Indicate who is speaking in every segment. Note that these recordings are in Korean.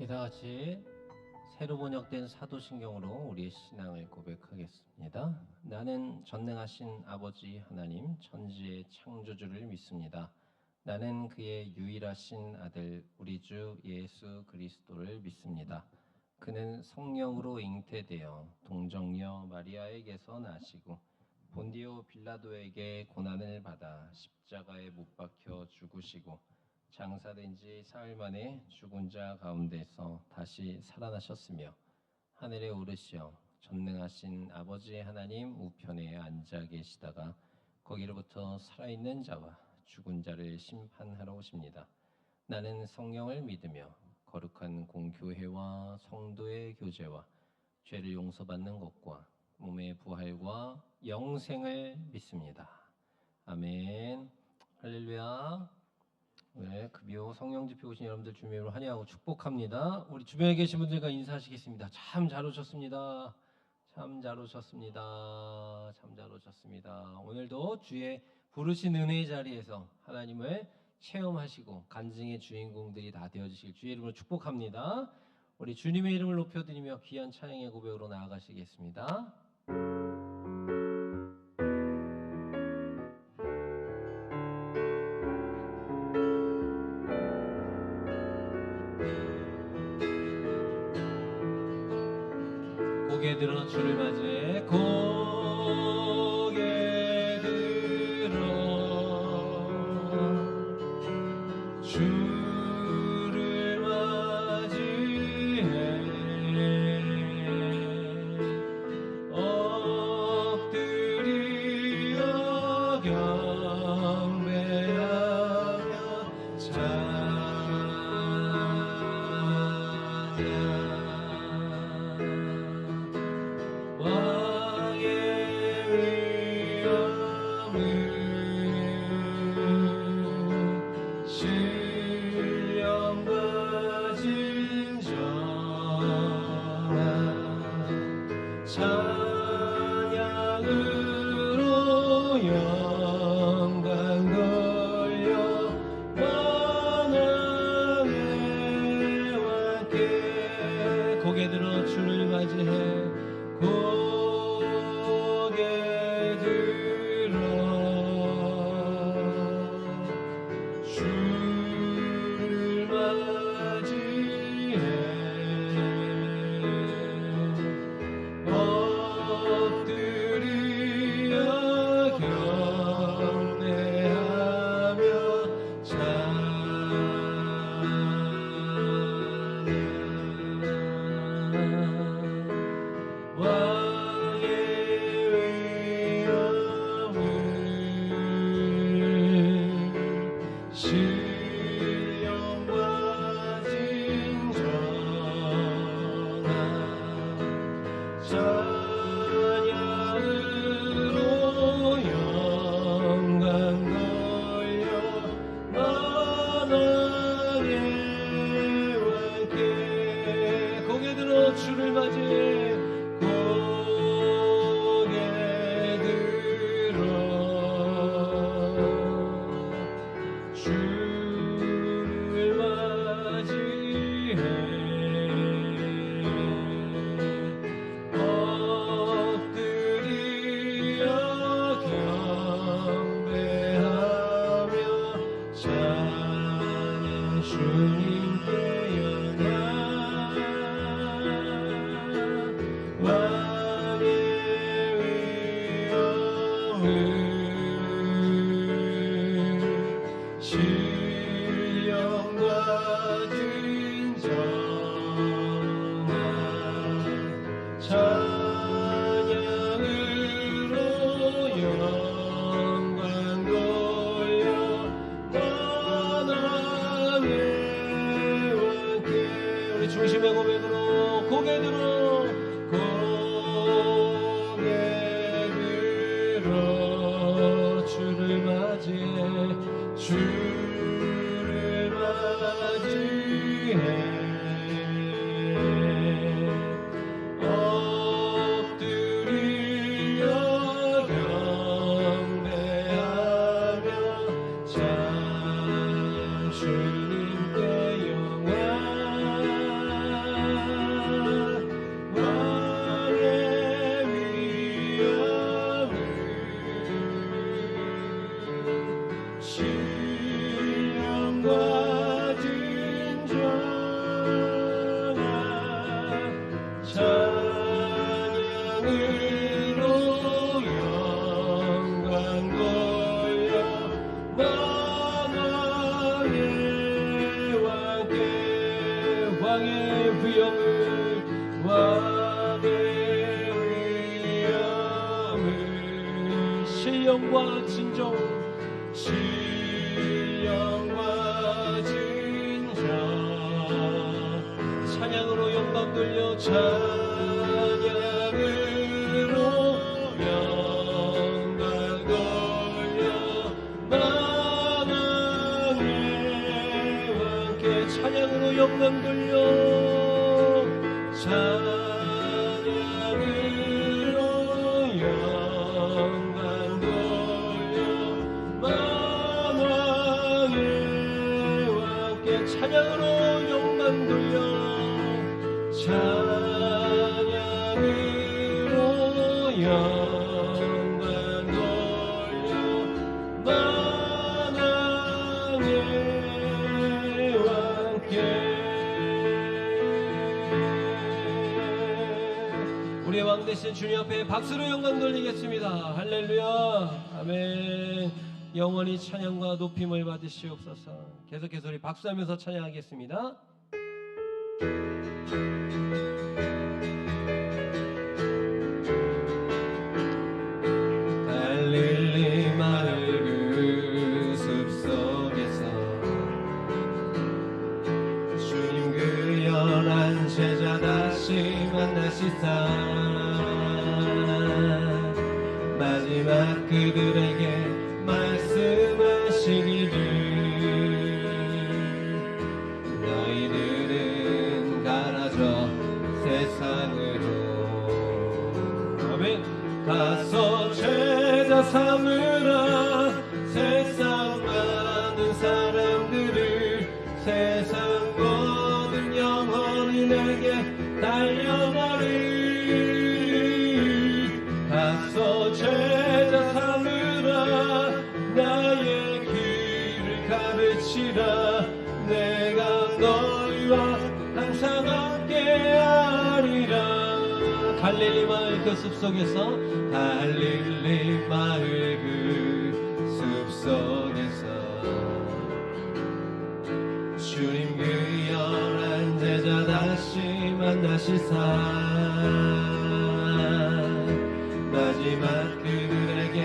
Speaker 1: 다 같이 새로 번역된 사도신경으로 우리의 신앙을 고백하겠습니다. 나는 전능하신 아버지 하나님 천지의 창조주를 믿습니다. 나는 그의 유일하신 아들 우리 주 예수 그리스도를 믿습니다. 그는 성령으로 잉태되어 동정녀 마리아에게서 나시고 본디오 빌라도에게 고난을 받아 십자가에 못 박혀 죽으시고 장사된 지 사흘 만에 죽은 자 가운데서 다시 살아나셨으며 하늘에 오르시어 전능하신 아버지 하나님 우편에 앉아 계시다가 거기로부터 살아있는 자와 죽은 자를 심판하러 오십니다. 나는 성령을 믿으며 거룩한 공교회와 성도의 교제와 죄를 용서받는 것과 몸의 부활과 영생을 믿습니다. 아멘. 할렐루야. 네, 급여 성령 집회 오신 여러분들 주님으로 환영하고 축복합니다. 우리 주변에 계신 분들과 인사하시겠습니다. 참 잘 오셨습니다. 참 잘 오셨습니다. 참 잘 오셨습니다. 오늘도 주의 부르신 은혜의 자리에서 하나님을 체험하시고 간증의 주인공들이 다 되어주실 주의 이름으로 축복합니다. 우리 주님의 이름을 높여드리며 귀한 찬양의 고백으로 나아가시겠습니다. 고개 들어 주를 맞이해 고개 들어 주를 맞이해 엎드려 경배하며 찬양으로 영광 돌려 만왕의 왕께 고개 들어 주를 맞이해 고개 들어 주를 맞이해 엎드려 경배하며 왕의 위엄을 신령과 진정한 찬양으로 영광 돌려 만왕의 왕께 고개 들어 주를 맞이해 고개 들어 주를 맞이해 엎드려 경배하며 찬양 주님께 영광 왕의 위엄을 신령과 진정한 찬양으로 영광 돌려 만왕의 왕께 우리 중심의 고백으로 고개 들어 고개 들어 주를 맞이해 주를 맞이해 엎드려 경배하며 찬양 주님께 영광 영광과 진정한 찬양으로 영광 돌려 만왕의 왕께 왕의 위엄을 신령과 진정 신령과 진정 찬양으로 영광 돌려 찬양으로 영광 돌려 만왕의 왕께 찬양으로 영광 돌려 찬양으로 영광 돌려 만왕의 왕께 찬양으로 영광 돌려 찬양으로 영광 돌려 만왕의 왕께 우리의 왕 되신 주님 앞에 박수로 영광 돌리겠습니다. 할렐루야. 아멘. 영원히 찬양과 높임을 받으시옵소서. 계속해서 우리 박수하면서 찬양하겠습니다. 갈릴리 마을 그 숲속에서 주님 그 연한 제자 다시 만나시사 마지막 그들에게 말씀하시기를 너희들은 가라져 세상으로 아멘 가서 제자 삼으라 세상 많은 사람들을 세상 모든 영혼인에게 달려가리 가서 제자 삼으라 나의 길을 가르치라 내가 너희와 항상 함께하리라 갈릴리 마을 그 숲속에서 갈릴리 마을 그 숲속에서 주님 그 연한 제자 다시 만나시사 마지막 그들에게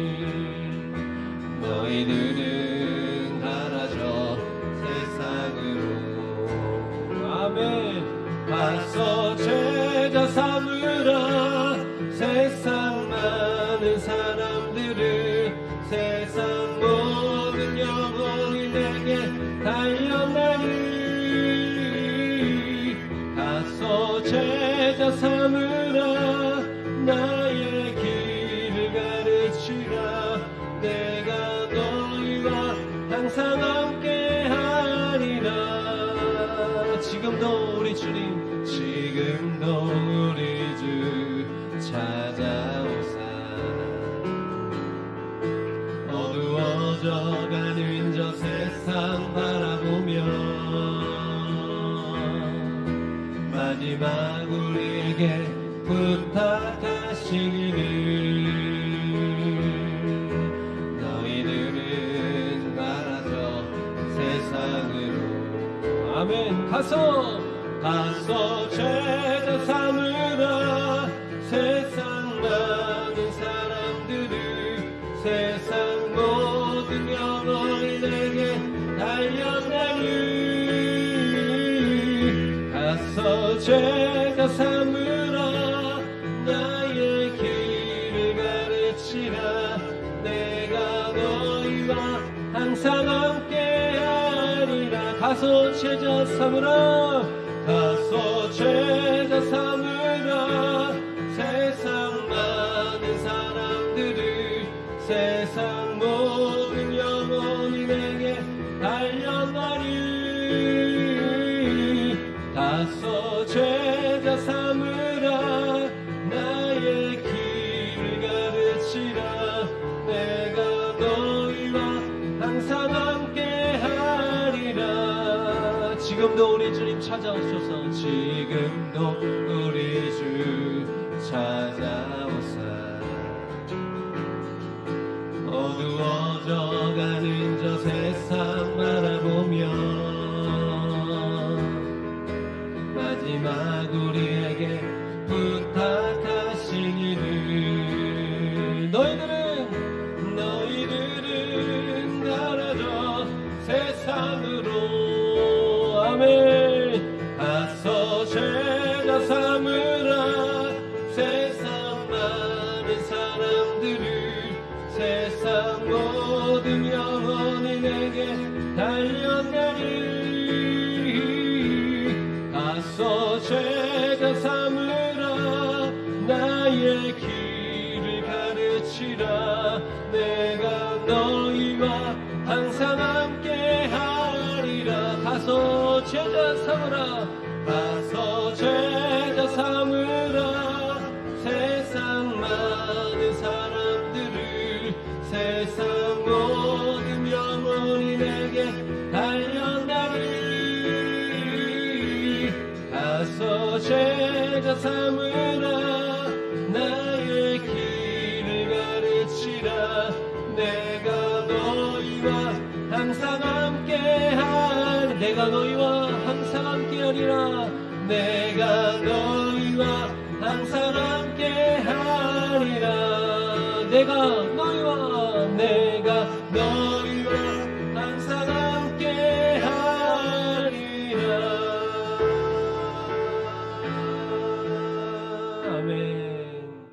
Speaker 1: 말씀하시기를 너희들은 가라져 세상으로 아멘 가서 제자 삼으라 세상 많은 사람들을 세상 모든 영혼인에게 달려가리 가서 제자 삼으라 나의 길을 가르치라 내가 너희와 항상 함께하리라 지금도 우리 주님 지금도 우리 주 찾아오사 어두워져가는 저 세상 바라보며 마지막 우리에게 부탁하시기를 너희들은 가라져 세상으로 아멘 가서 제자 삼으라 세상 많은 사람들을 세상 모든 영혼인에게 달려가리 가서 제자 삼으라 나의 길을 가르치라 내가 너희와 항상 함께하리라 가서 제자 삼으라 가서 제자 삼으라 세상 많은 사람들을 세상 모든 영혼인에게 달려가리 가서 제자 삼으라 나의 길을 가르치라 내가 항상 함께하리라. 지금도 우리 주님 찾아오셔서 지금도 우리 주 찾아오사 어두워져가는 저 세상 바라보며 마지막 우리에게 부탁하시기를 너희들은 나라져 세상으로 아멘 가서 죄가 삼으라. 세상 많은 사람들을 세상 모든 영혼이 내게 달려가리. 가서 죄가 삼으라. 나의 길을 가르치라. 내가 너희와 항상 함께하리라. 가서 죄가 삼으라. 가서 죄가 삼으라. 세상 많은 사람들을 세상 모든 영혼이 내게 달려가리. 가서 죄가 삼으라. 나의 길을 가르치라. 내가 너희와 항상 함께하리. 내가 너희와 항상 함께하리라. 내가 너희와 항상 함께하리라. 내가 너희와 항상 함께하리라. 아멘.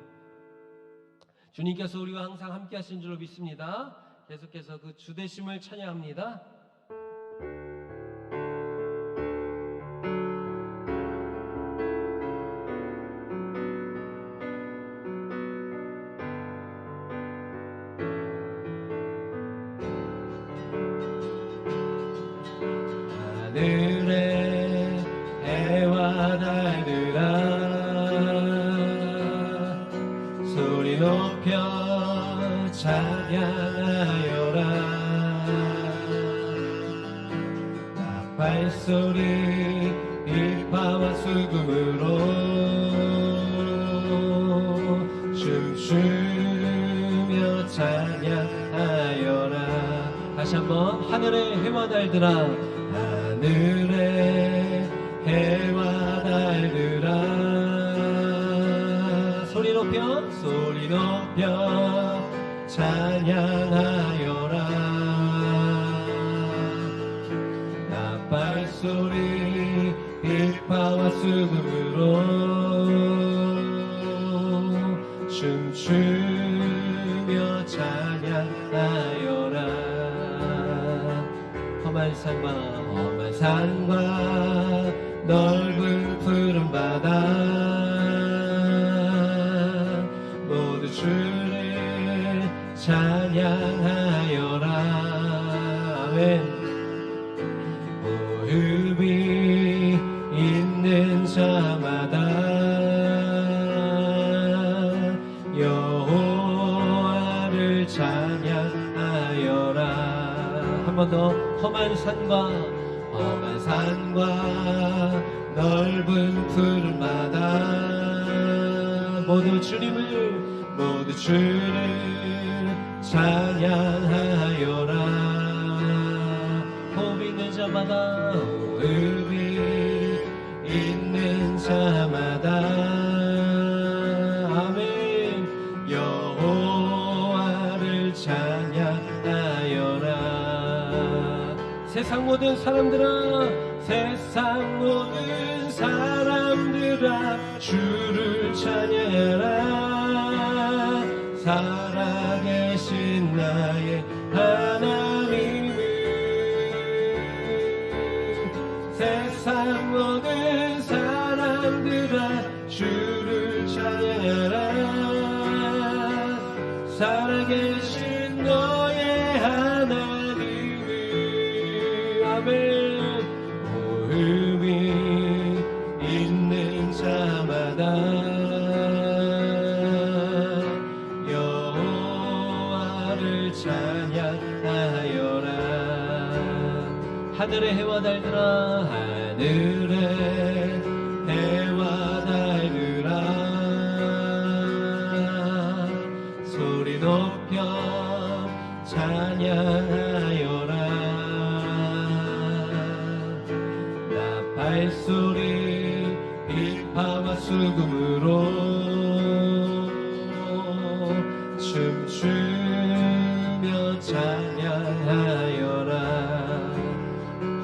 Speaker 1: 주님께서 우리와 항상 함께하신 줄로 믿습니다. 계속해서 그 주되심을 찬양합니다. 하늘에 해와 달들아 소리 높여 찬양하여라. 나팔소리 비파와 수금으로 춤추며 찬양하여라. 다시 한번 하늘에 해와 달들아 하늘에 해와 달들아 소리 높여 찬양하여라. 나팔소리 비파와 수금으로 춤추며 찬양하여라. 험한 산과 넓은 푸른 바다 모두 주를 찬양하여라. 아멘. 호흡이 있는 자마다 여호와를 찬양하여라. 한 번 더. 험한 산과 넓은 푸른 바다 모두 주를 찬양하여라. 호흡이 있는 자마다 아멘. 여호와를 찬양하여라. 세상 모든 사람들아 주를 찬양하라. 살아계신 나의 하나님을 세상 모든 사람들아 주를 찬양하라. 살아계신 너의 하나님을 아멘. 호흡이 있는 자마다 여호와를 찬양하라. 찬양하여라. 하늘의 해와 달들아 하늘의 해와 달들아 소리 높여 찬양하여라. 나 발소리 비파와 수금으로 춤추며 찬양하여라.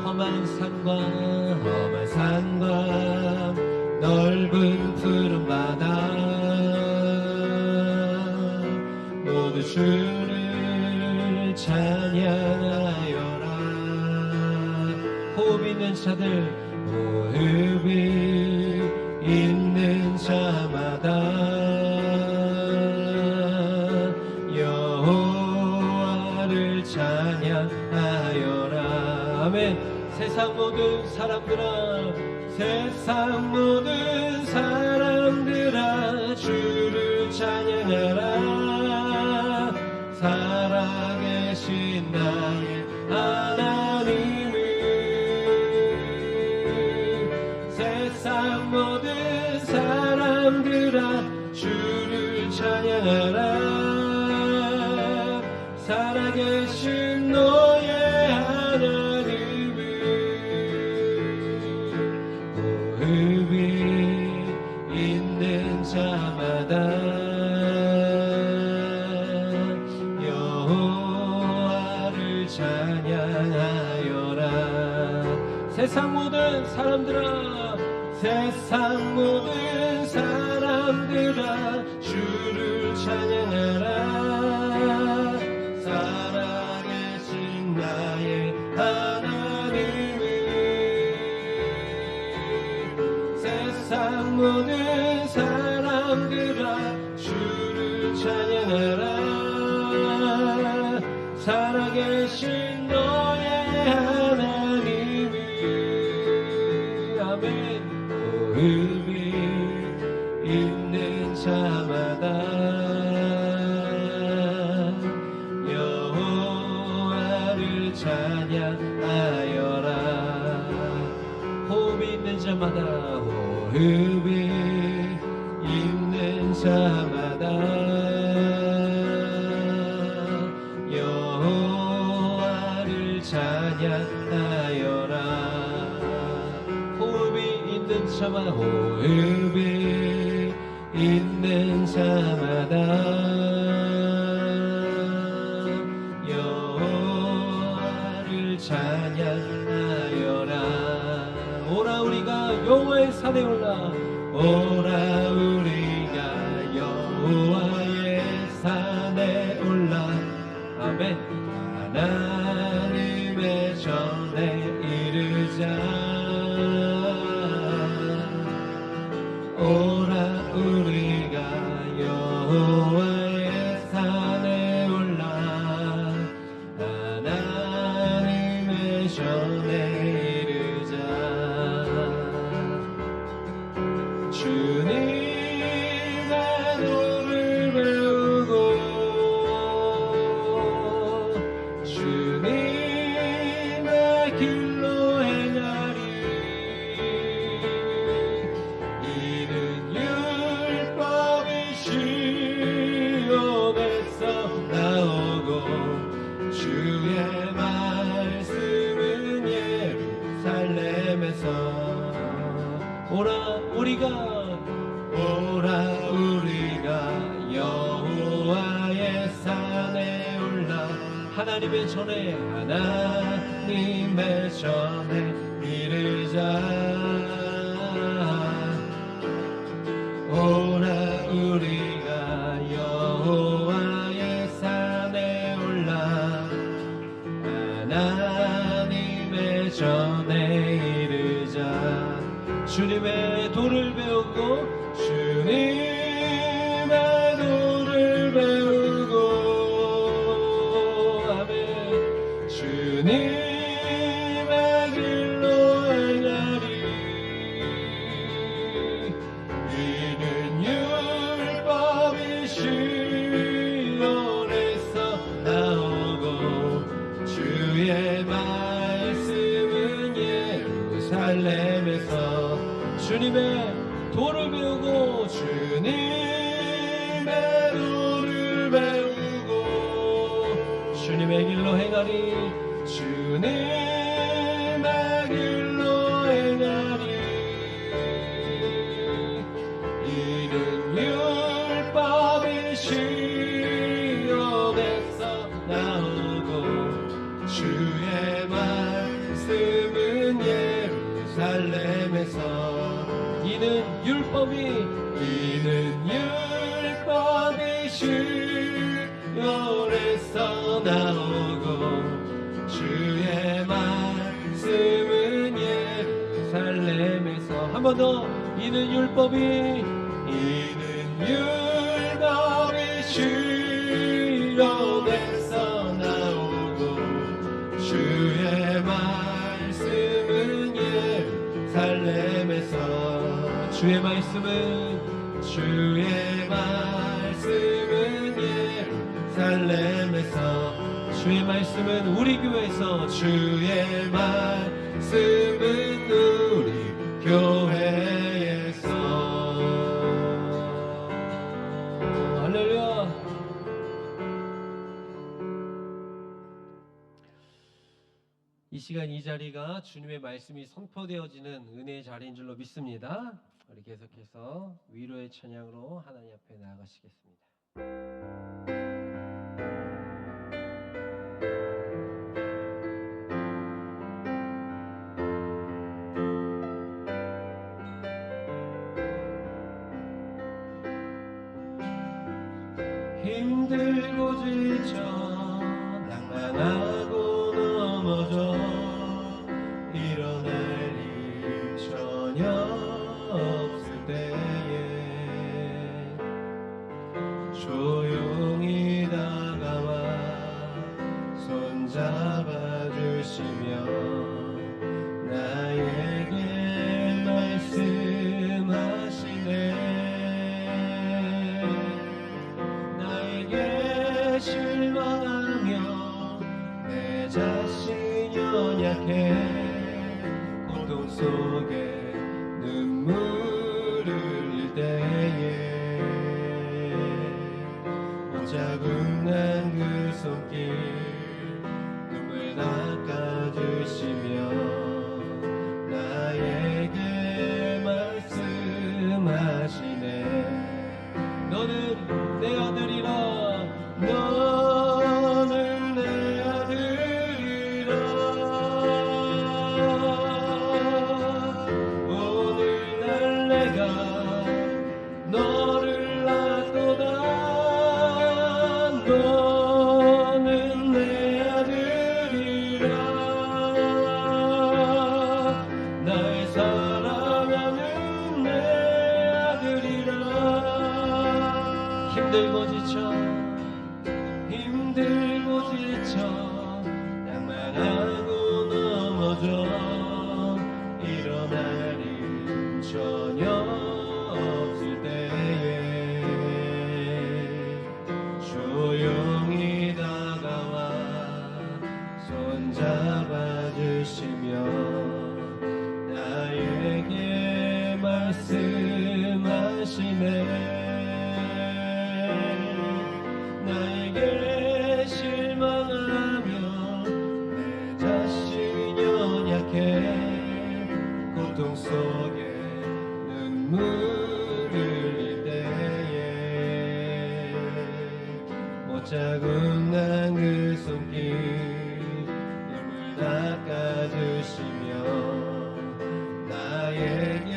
Speaker 1: 험한 산과 넓은 푸른 바다 모두 주를 찬양하여라. 호흡 있는 자들 호흡이 있는 자마다 여호와를 찬양하여라. 아멘. 세상 모든 사람들아 세상 모든 사람들아 주를 찬양하라. 살아계신 나의 하나님을 세상 모든 사람들아 주를 찬양하라. 살아계신 너의 하나님을 호흡이 있는 자마다 여호와를 찬양하여라. 세상 모든 사람들아 세상 모든 사람들아 주를 찬양하라. 살아계신 나의 하나님을 세상 모든 사람들아 주를 찬양하라. 살아계신 너의 하나님을 아멘. 호흡이 있는 자마다 여호와를 찬양하여라. 호흡이 있는 자마다 호흡이 있는 자마다 여호와를 찬양하여라. 호흡이 있는 자마다 호흡이 있는 자마다 여호와를 찬양하여라. 오라 우리가 여호와의 산에 올라 오라 우리가 여호와의 산에 올라 아멘. 하나님의 전에 이르자 오라 우리가 여호와의 산에 올라 하나님의 전에 이르자. 주님의 노를 배우고 주님의 길로 행하리. 이는 율법이 시온에서 나오고 주의 말씀은 예루살렘에서 오라 우리가 여호와의 산에 올라 하나님의 전에 이르자. 오라 우리가 여호와의 산에 올라 하나님의 전에 이르자. 주님의 도를 배우고 주님의 도를 배우고 아멘. 주님의 길로 행하리. 이는 율법이 시온에서 나오고 주님의 도를 배우고 주님의 도를 배우고 주님의 길로 행하리 주님의 길로 행하리 이는 율법이 시온에서 나오고 주의 말씀은 예루살렘에서 이는 율법이 시온에서 나오고 주의 말씀은 예루살렘에서 한 번 더 이는 율법이 시온에서 나오고 주의 말씀은 예루살렘에서 주의 말씀은 예루살렘에서 주의 말씀은 우리 교회에서 주의 말씀은 우리 교회에서 할렐루야. 이 시간 이 자리가 주님의 말씀이 선포되어지는 은혜의 자리인 줄로 믿습니다. 우리 계속해서 위로의 찬양으로 하나님 앞에 나아가시겠습니다. 힘들고 지쳐 낭만하고 넘어져 일어날 일 전혀 없을 때에 조용히 다가와 손잡아 주시며 나에게 말씀하시네 실망하며 내 자신이 연약해 고통 속에 눈물을 흘릴 때에 옷자국 난 그 손길 눈물 닦아주시며 나에게 말씀하시네 너는 내 아들이라 너는 내 아들이라 오늘날 내가 너를 낳도다 너는 내 아들이라 날 사랑하는 내 아들이라 힘들고 지쳐 낭만하고 넘어져 일어날 일 전혀 없을 때에 조용히 다가와 손잡아 주시며 나에게 말씀하시네 나에게 실망하며 내 자신 연약해 고통 속에 눈물을 흘릴 때에 못자국 난 그 손길 눈물 닦아주시며 나에게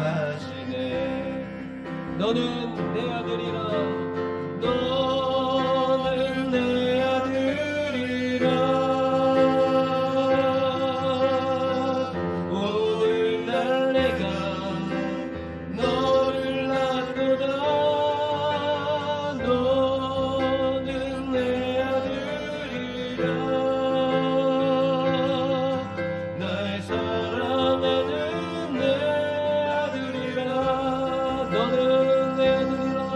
Speaker 1: 말씀하시네 너는 내 아들이라 너는 내 아들이라 오늘날 내가 너를 낳도다 너는 내 아들이라 날 사랑하는 내 아들이라 너는 내 아들이라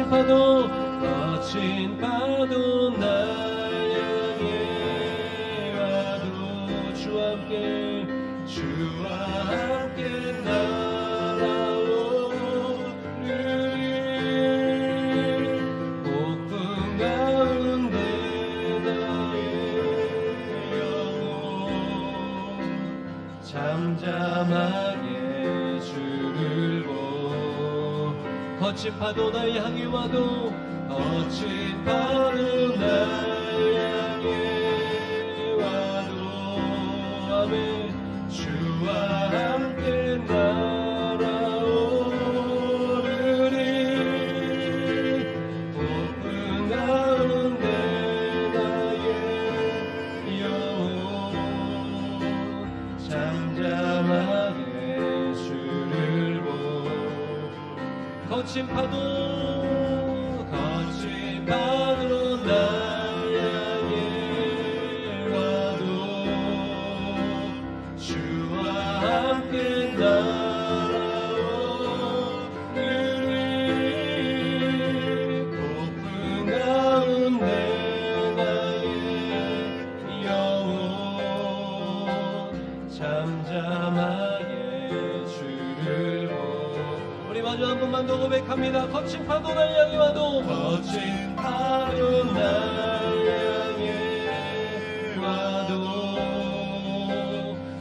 Speaker 1: 파도 거친 파도 날 향해 와도 주와 함께 날아오르리 폭풍 가운데 나의 영혼 잠잠하게 주를 보 거친 파도 날 향해 와도 거친 파도 날 향해 와도 아멘 주와 함께 날아오르리 폭풍 가운데 나의 영혼 잠잠하게 주를 보 거친 파도 날 향해 와도 주와 함께 날아오르리 폭풍 가운데 나의 영혼 잠잠하게 주를 보 우리 마지막 한 번만 더 고백합니다. 거친 파도 날 향해 와도 거친 파도 날 향해 와도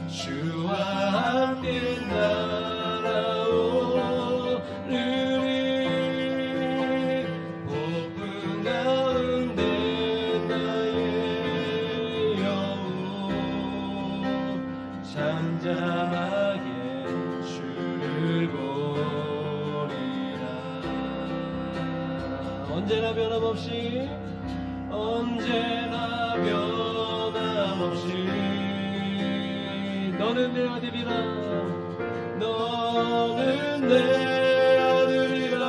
Speaker 1: 주와 함께 날아오르리 폭풍 가운데 나의 영혼 잠잠하게 주를 보리라 언제나 변함없이 너는 내 아들이라 너는 내 아들이라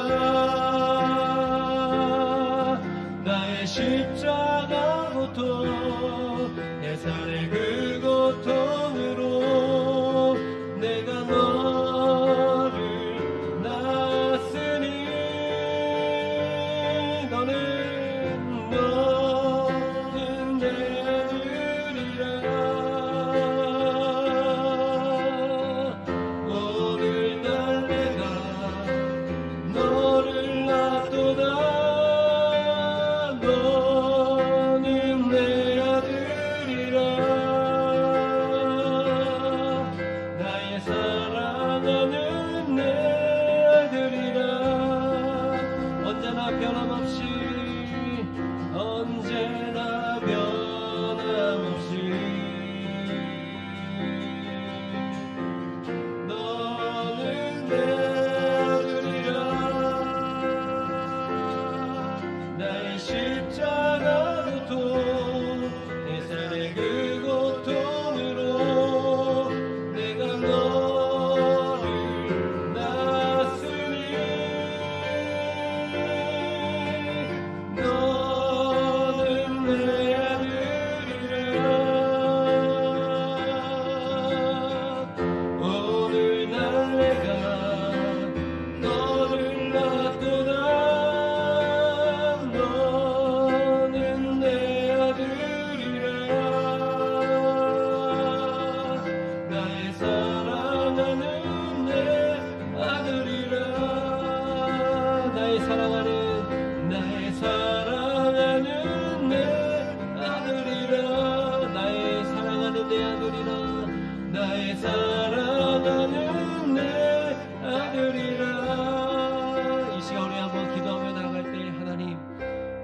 Speaker 1: 나의 십자가 고통 내 살의 그 고통으로 내가 너를 낳았으니 너는 내 아들이라 오늘 날 내가 너를 낳도다 너는 내 아들이라 나의 사랑하는 내 아들이라 언제나 변함없이 너는 내 아들이라 나의 십자가 고통 내 삶의 그 고통으로 내가 너를 낳았으니 너는 내 아들이라 오늘 날 내가 너를 낳도다 너는 내 아들이라 나의 사랑하는 내 아들이라 나의 사랑하는 내 아들이라 나의 사랑하는 내 아들이라 나의 사랑하는 내 아들이라 이 시간 우리 한번 기도하며 나아갈 때 하나님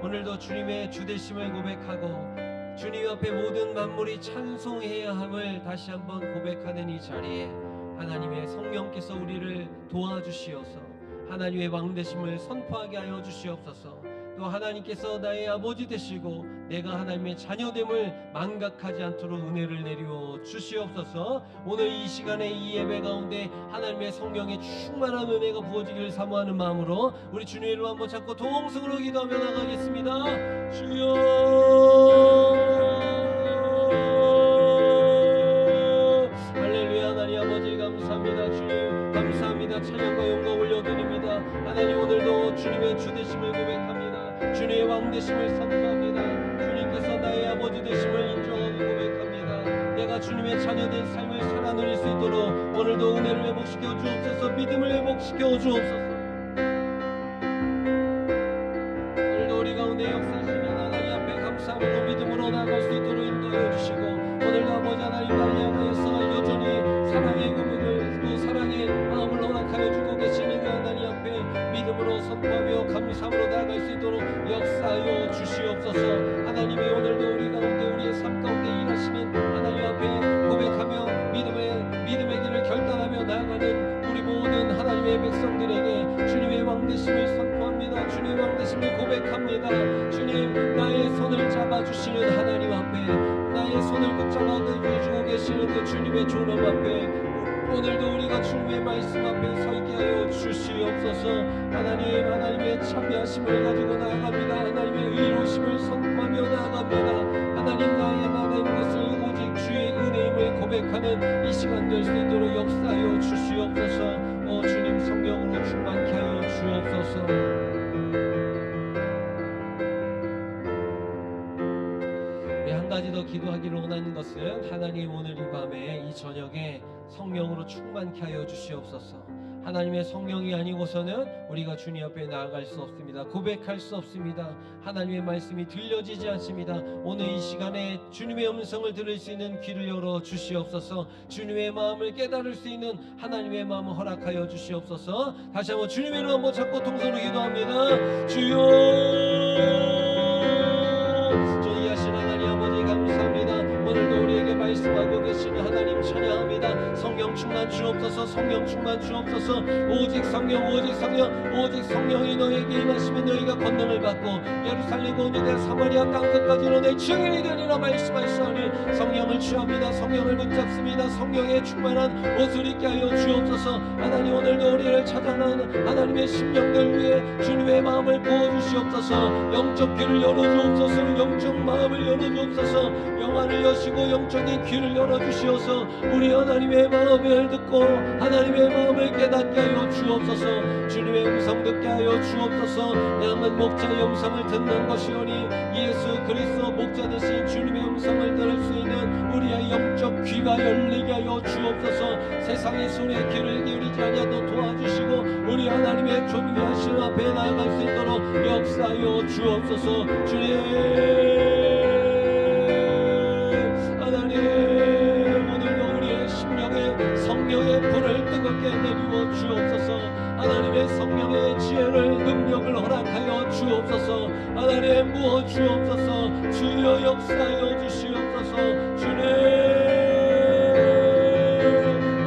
Speaker 1: 오늘도 주님의 주되심을 고백하고 주님 앞에 모든 만물이 찬송해야 함을 다시 한번 고백하는 이 자리에 하나님의 성령께서 우리를 도와주시어서 하나님의 왕되심을 선포하게 하여 주시옵소서. 또 하나님께서 나의 아버지 되시고 내가 하나님의 자녀됨을 망각하지 않도록 은혜를 내려 주시옵소서. 오늘 이 시간에 이 예배 가운데 하나님의 성령의 충만한 은혜가 부어지기를 사모하는 마음으로 우리 주님의 이름 한번 잡고 동성으로 기도하며 나가겠습니다. 주여 할렐루야. 하나님 아버지 감사합니다. 주님 감사합니다. 찬양과 영광 올려드립니다. 하나님 오늘도 주님의 주되심을 고백 되심을 선포합니다. 주님께서 나의 아버지 되심을 인정하고 고백합니다. 내가 주님의 자녀된 삶을 살아 누릴 수 있도록 오늘도 은혜를 회복시켜 주옵소서. 믿음을 회복시켜 주옵소서. 오늘도 우리 가운데 역사하시는 하나님 앞에 감사함으로 믿음으로 나아갈 수 있도록 인도하여 주시고, 오늘도 아버지 하나님 나를 향하여서 여전히 사랑의 고백을 또 사랑의 마음을 허락하여 주고 계시는 그 하나님 앞에 믿음으로 선포하며 감사함으로 나아갈 수 있도록 역사하여 주시옵소서. 하나님이 오늘도 우리 가운데 우리의 삶 가운데 일하시는 하나님 앞에 고백하며 믿음의 길을 결단하며 나아가는 우리 모든 하나님의 백성들에게 주님의 왕되심을 선포합니다. 주님의 왕되심을 고백합니다. 주님, 나의 손을 잡아주시는 하나님 앞에, 나의 손을 붙잡아 주시고 계시는 그 주님의 존엄 앞에 오늘도 우리가 주님의 말씀 앞에 서 있게 하여 주시옵소서. 하나님의 참여하심을 가지고 나아갑니다. 하나님의 의로우심을 선포하며 나아갑니다. 하나님 것을 오직 주의 은혜임을 고백하는 이 시간 될 수 있도록 역사하여 주시옵소서. 주님, 성령으로 충만케 하여 주옵소서. 한 가지 더 기도하기를 원하는 것은, 하나님 오늘 이 밤에 이 저녁에 성령으로 충만케 하여 주시옵소서. 하나님의 성령이 아니고서는 우리가 주님 앞에 나아갈 수 없습니다. 고백할 수 없습니다. 하나님의 말씀이 들려지지 않습니다. 오늘 이 시간에 주님의 음성을 들을 수 있는 귀를 열어 주시옵소서. 주님의 마음을 깨달을 수 있는 하나님의 마음을 허락하여 주시옵소서. 다시 한번 주님의 이름 한번 잡고 통성으로 기도합니다. 주여, 오늘도 우리에게 말씀하고 계시는 하나님 찬양합니다. 성령 충만 주옵소서. 성령 충만 주옵소서. 오직 성령, 오직 성령, 오직 성령이 너에게 임하시면 너희가 권능을 받고 예루살렘 온 유대 사마리아 땅끝까지로 내 증인이 되리라 말씀하시오니 성령을 취합니다. 성령을 붙잡습니다. 성령의 충만한 옷을 입게 하여 주옵소서. 하나님, 오늘도 우리를 찾아나는 하나님의 심령들 위해 주님의 마음을 부어주시옵소서. 영적 귀를 열어주옵소서. 영적 마음을 열어주옵소서. 영안을 여시고 영적인 귀를 열어주시어서 우리 하나님의 마음을 듣고 하나님의 마음을 깨닫게 하여 주옵소서. 주님의 음성 듣게 하여 주옵소서. 양은 목자의 음성을 듣는 것이오니 예수 그리스도 목자 되신 주님의 음성을 들을 수 있는 우리의 영적 귀가 열리게 하여 주옵소서. 세상의 손에 귀를 기울이지 아니하도록 도와주시고 우리 하나님의 존귀하신 앞에 나아갈 수 있도록 역사하여 주옵소서. 하나님, 오늘도 우리의 심령에 성령의 불을 뜨겁게 내리워 주옵소서. 하나님의 성령의 지혜를 능력을 허락하여 주옵소서. 하나님, 부어 주옵소서. 주여 역사하여 주시옵소서. 주님,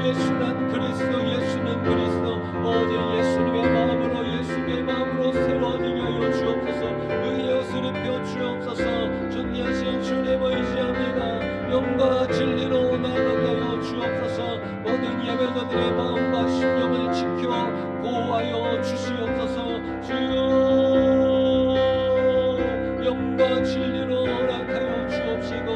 Speaker 1: 예수는 그리스도, 예수는 그리스도. 오직 예수님의 마음으로 새로워지게 하여 주옵소서. 의의 옷을 입혀 주옵소서. 존귀하신 주님 의지합니다. 영과 진리로 나아가게 하여 주옵소서. 모든 예배자들의 마음과 심령을 지켜 보호하여 주시옵소서. 주여, 영과 진리로 허락하여 주옵시고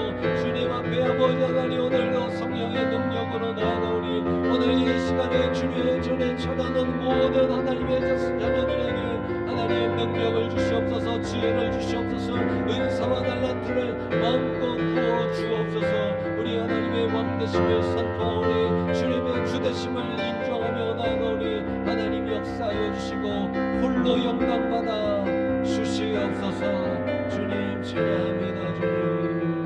Speaker 1: 주님 앞에 아버지 하나님, 오늘도 성령의 능력으로 나아가오니 오늘 이 시간에 주님의 전에 찾아놓은 모든 하나님의 자녀들에게 하나님 능력을 주시옵소서. 지혜를 주시옵소서. 은사와 달란트를 마음껏 부어 주옵소서. 우리 하나님의 왕되심을 선포하오니 주님의 주되심을 인정하며 나아가오니 하나님 역사하여 주시고 홀로 영광받아 주시옵소서. 주님 찬양합니다. 주님,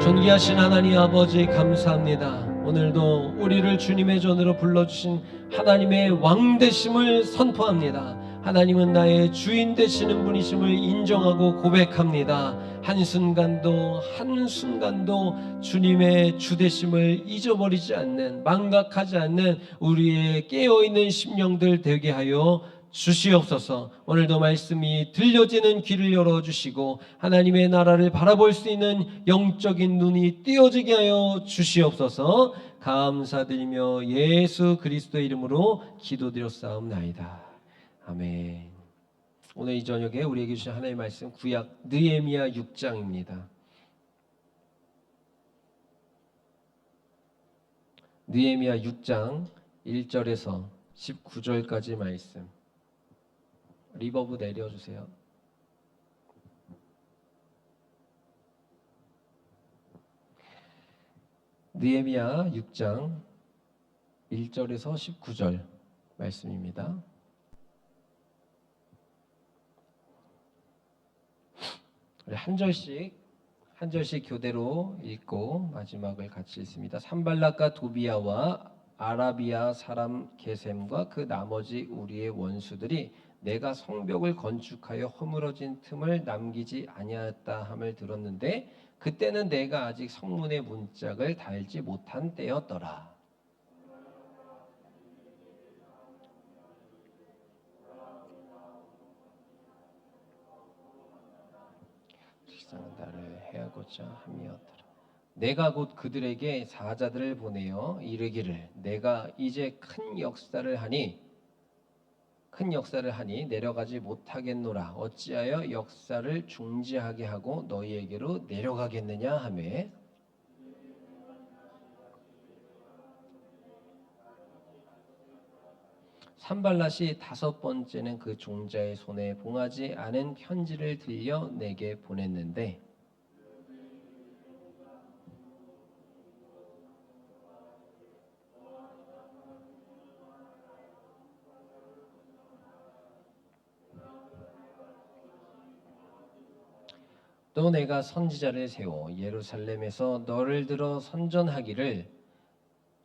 Speaker 1: 존귀하신 하나님 아버지 감사합니다. 오늘도 우리를 주님의 전으로 불러주신 하나님의 왕되심을 선포합니다. 하나님은 나의 주인 되시는 분이심을 인정하고 고백합니다. 한순간도 주님의 주되심을 잊어버리지 않는, 망각하지 않는 우리의 깨어있는 심령들 되게 하여 주시옵소서. 오늘도 말씀이 들려지는 귀를 열어주시고 하나님의 나라를 바라볼 수 있는 영적인 눈이 띄어지게 하여 주시옵소서. 감사드리며 예수 그리스도의 이름으로 기도드렸사옵나이다. 아멘. 오늘 이 저녁에 우리에게 주신 하나님의 말씀, 구약 느헤미야 6장입니다. 느헤미야 6장 1절에서 19절까지 말씀 리버브 내려주세요. 느헤미야 6장 1절에서 19절 말씀입니다. 우리 한 절씩 교대로 읽고 마지막을 같이 읽습니다. 산발락과 도비야와 아라비아 사람 게셈과 그 나머지 우리의 원수들이 내가 성벽을 건축하여 허물어진 틈을 남기지 아니하였다 함을 들었는데 그때는 내가 아직 성문의 문짝을 달지 못한 때였더라. 나를 해하고자 함이었더라. 내가 곧 그들에게 사자들을 보내어 이르기를 내가 이제 큰 역사를 하니 내려가지 못하겠노라. 어찌하여 역사를 중지하게 하고 너희에게로 내려가겠느냐 하매 산발랏이 5번째는 그 종자의 손에 봉하지 않은 편지를 들려 내게 보냈는데 또 내가 선지자를 세워 예루살렘에서 너를 들어 선전하기를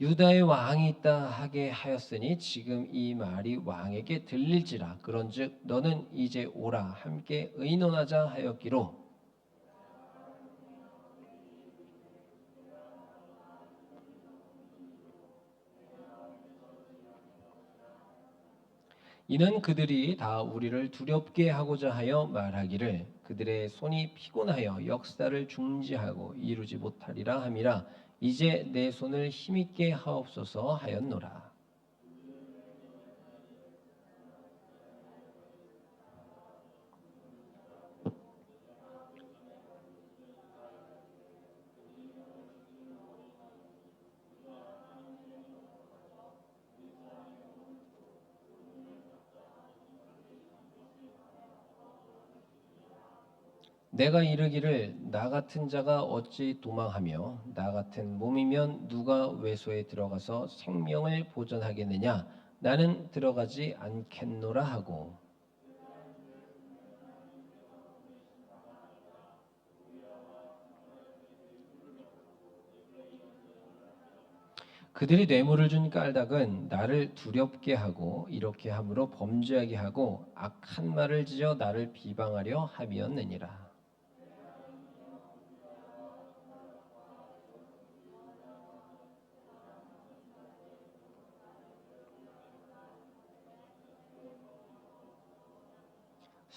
Speaker 1: 유다의 왕이 있다 하게 하였으니 지금 이 말이 왕에게 들릴지라. 그런즉 너는 이제 오라 함께 의논하자 하였기로 이는 그들이 다 우리를 두렵게 하고자 하여 말하기를 그들의 손이 피곤하여 역사를 중지하고 이루지 못하리라 함이라. 이제 내 손을 힘있게 하옵소서 하였노라. 내가 이르기를 나 같은 자가 어찌 도망하며 나 같은 몸이면 누가 외소에 들어가서 생명을 보전하겠느냐. 나는 들어가지 않겠노라 하고 그들이 뇌물을 준 깔닥은 나를 두렵게 하고 이렇게 함으로 범죄하게 하고 악한 말을 지어 나를 비방하려 함이었느니라.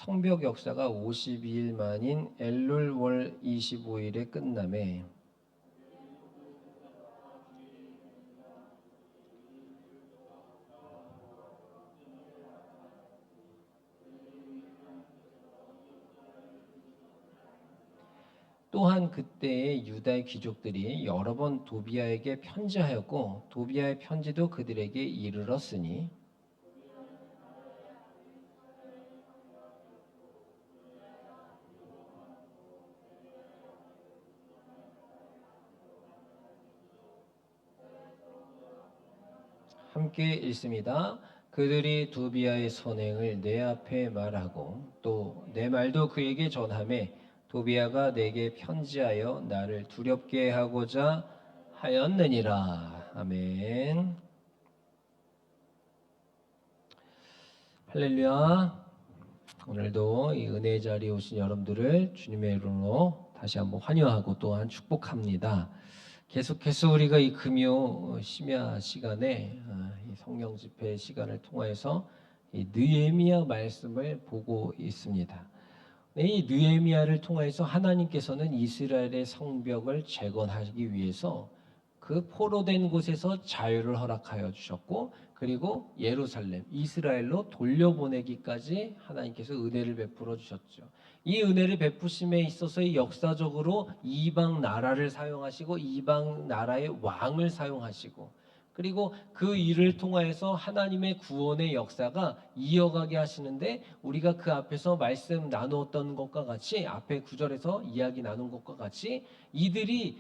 Speaker 1: 성벽 역사가 52일 만인 엘룰 월 25일에 끝남에 또한 그때의 유다의 귀족들이 여러 번 도비아에게 편지하였고 도비아의 편지도 그들에게 이르렀으니 함께 읽습니다. 그들이 도비아의 선행을 내 앞에 말하고 또 내 말도 그에게 전하매 도비아가 내게 편지하여 나를 두렵게 하고자 하였느니라. 아멘. 할렐루야. 오늘도 이 은혜의 자리에 오신 여러분들을 주님의 이름으로 다시 한번 환영하고 또한 축복합니다. 계속해서 우리가 이 금요 심야 시간에 이 성령 집회 시간을 통해서 이 느헤미야 말씀을 보고 있습니다. 이 느헤미야를 통해서 하나님께서는 이스라엘의 성벽을 재건하기 위해서 그 포로된 곳에서 자유를 허락하여 주셨고 그리고 예루살렘, 이스라엘로 돌려보내기까지 하나님께서 은혜를 베풀어 주셨죠. 이 은혜를 베푸심에 있어서 역사적으로 이방 나라를 사용하시고 이방 나라의 왕을 사용하시고 그리고 그 일을 통하여서 하나님의 구원의 역사가 이어가게 하시는데, 우리가 그 앞에서 말씀 나누었던 것과 같이, 앞에 구절에서 이야기 나눈 것과 같이 이들이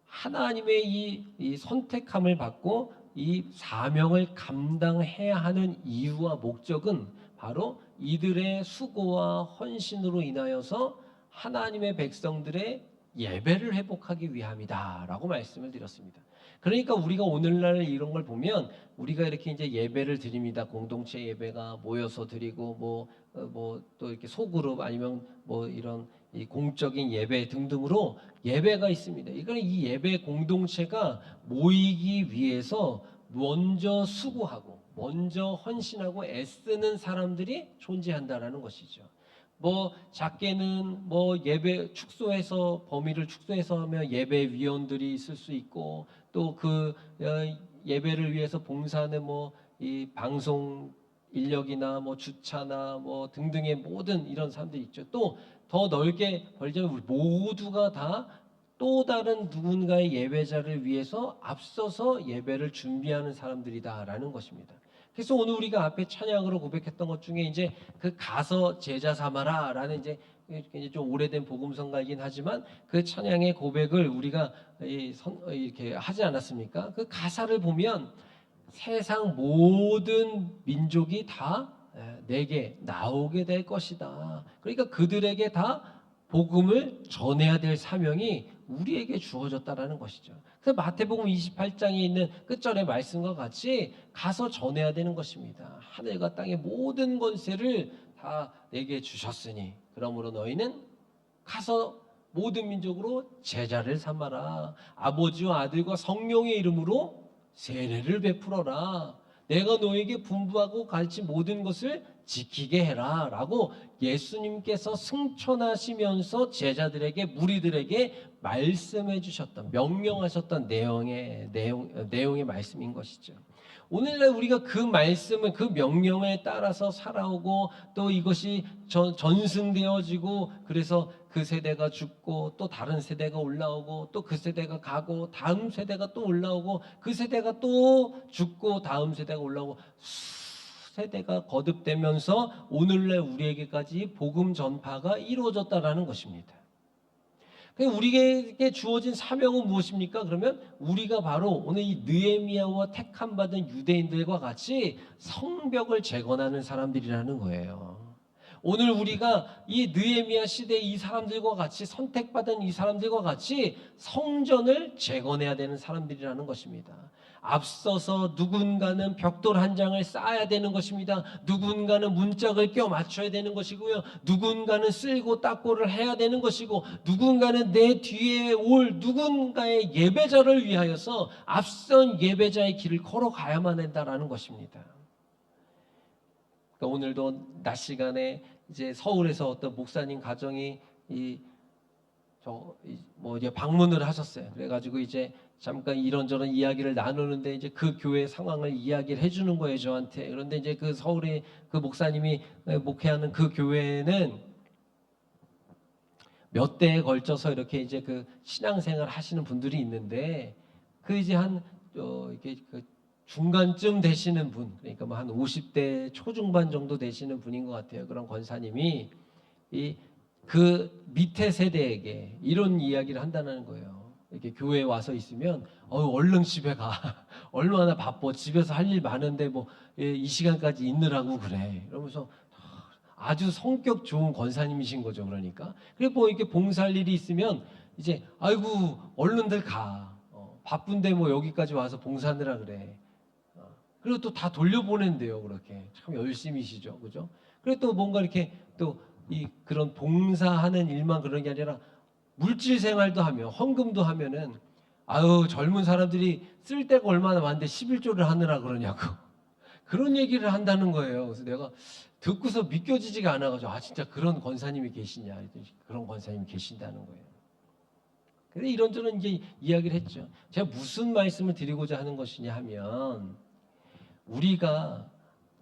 Speaker 1: 하나님의 이 선택함을 받고 이 사명을 감당해야 하는 이유와 목적은 바로 이들의 수고와 헌신으로 인하여서 하나님의 백성들의 예배를 회복하기 위함이다라고 말씀을 드렸습니다. 그러니까 우리가 오늘날 이런 걸 보면, 우리가 이렇게 이제 예배를 드립니다. 공동체 예배가 모여서 드리고 뭐 또 이렇게 소그룹 아니면 뭐 이런 이 공적인 예배 등등으로 예배가 있습니다. 이거는 이 예배 공동체가 모이기 위해서 먼저 수고하고 먼저 헌신하고 애쓰는 사람들이 존재한다라는 것이죠. 뭐 작게는 뭐 예배 축소해서, 범위를 축소해서 하면 예배위원들이 있을 수 있고, 또 그 예배를 위해서 봉사하는 뭐 이 방송 인력이나 뭐 주차나 뭐 등등의 모든 이런 사람들이 있죠. 또 더 넓게 벌자면 우리 모두가 다 또 다른 누군가의 예배자를 위해서 앞서서 예배를 준비하는 사람들이다라는 것입니다. 그래서 오늘 우리가 앞에 찬양으로 고백했던 것 중에 이제 그 가서 제자 삼아라라는 이제 좀 오래된 복음성가이긴 하지만 그 찬양의 고백을 우리가 이렇게 하지 않았습니까? 그 가사를 보면 세상 모든 민족이 다 내게 나오게 될 것이다. 그러니까 그들에게 다 복음을 전해야 될 사명이 우리에게 주어졌다라는 것이죠. 그래서 마태복음 28장에 있는 끝절의 말씀과 같이 가서 전해야 되는 것입니다. 하늘과 땅의 모든 권세를 다 내게 주셨으니 그러므로 너희는 가서 모든 민족으로 제자를 삼아라. 아버지와 아들과 성령의 이름으로 세례를 베풀어라. 내가 너에게 분부하고 가르친 모든 것을 지키게 해라 라고 예수님께서 승천하시면서 제자들에게, 무리들에게 말씀해 주셨던, 명령하셨던 내용의 말씀인 것이죠. 오늘날 우리가 그 말씀을, 그 명령에 따라서 살아오고, 또 이것이 전승되어지고, 그래서 그 세대가 죽고 또 다른 세대가 올라오고, 또 그 세대가 가고 다음 세대가 또 올라오고, 그 세대가 또 죽고 다음 세대가 올라오고, 세대가 거듭되면서 오늘날 우리에게까지 복음 전파가 이루어졌다라는 것입니다. 우리에게 주어진 사명은 무엇입니까? 그러면 우리가 바로 오늘 이 느헤미야와 택함 받은 유대인들과 같이 성벽을 재건하는 사람들이라는 거예요. 오늘 우리가 이 느헤미야 시대 이 사람들과 같이, 선택받은 이 사람들과 같이 성전을 재건해야 되는 사람들이라는 것입니다. 앞서서 누군가는 벽돌 한 장을 쌓아야 되는 것입니다. 누군가는 문짝을 껴 맞춰야 되는 것이고요. 누군가는 쓸고 닦고를 해야 되는 것이고, 누군가는 내 뒤에 올 누군가의 예배자를 위하여서 앞선 예배자의 길을 걸어가야만 한다라는 것입니다. 그러니까 오늘도 낮 시간에 이제 서울에서 어떤 목사님 가정이 이제 방문을 하셨어요. 그래가지고 이제 잠깐 이런저런 이야기를 나누는데, 이제 그 교회 상황을 이야기를 해주는 거예요, 저한테. 그런데 이제 그 서울에 그 목사님이 목회하는 그 교회는 몇 대에 걸쳐서 이렇게 이제 그 신앙생활 하시는 분들이 있는데, 그 이제 이렇게 그 중간쯤 되시는 분, 그러니까 뭐 한 50대 초중반 정도 되시는 분인 것 같아요. 그런 권사님이 그 밑에 세대에게 이런 이야기를 한다는 거예요. 이렇게 교회에 와서 있으면 얼른 집에 가. 얼마나 바빠. 집에서 할 일 많은데 뭐 이 시간까지 있느라고 그래. 이러면서 아주 성격 좋은 권사님이신 거죠. 그러니까. 그리고 뭐 이렇게 봉사할 일이 있으면 이제 아이고 얼른들 가. 바쁜데 뭐 여기까지 와서 봉사하느라 그래. 그리고 또 다 돌려보낸대요. 그렇게 참 열심히시죠, 그죠? 그리고 또 뭔가 이렇게 또 그런 봉사하는 일만 그런 게 아니라 물질 생활도 하며 헌금도 하면은 아유 젊은 사람들이 쓸 데가 얼마나 많은데 11조를 하느라 그러냐고 그런 얘기를 한다는 거예요. 그래서 내가 듣고서 믿겨지지가 않아가지고 진짜 그런 권사님이 계시냐, 그런 권사님이 계신다는 거예요. 그래서 이런저런 이제 이야기를 했죠. 제가 무슨 말씀을 드리고자 하는 것이냐 하면, 우리가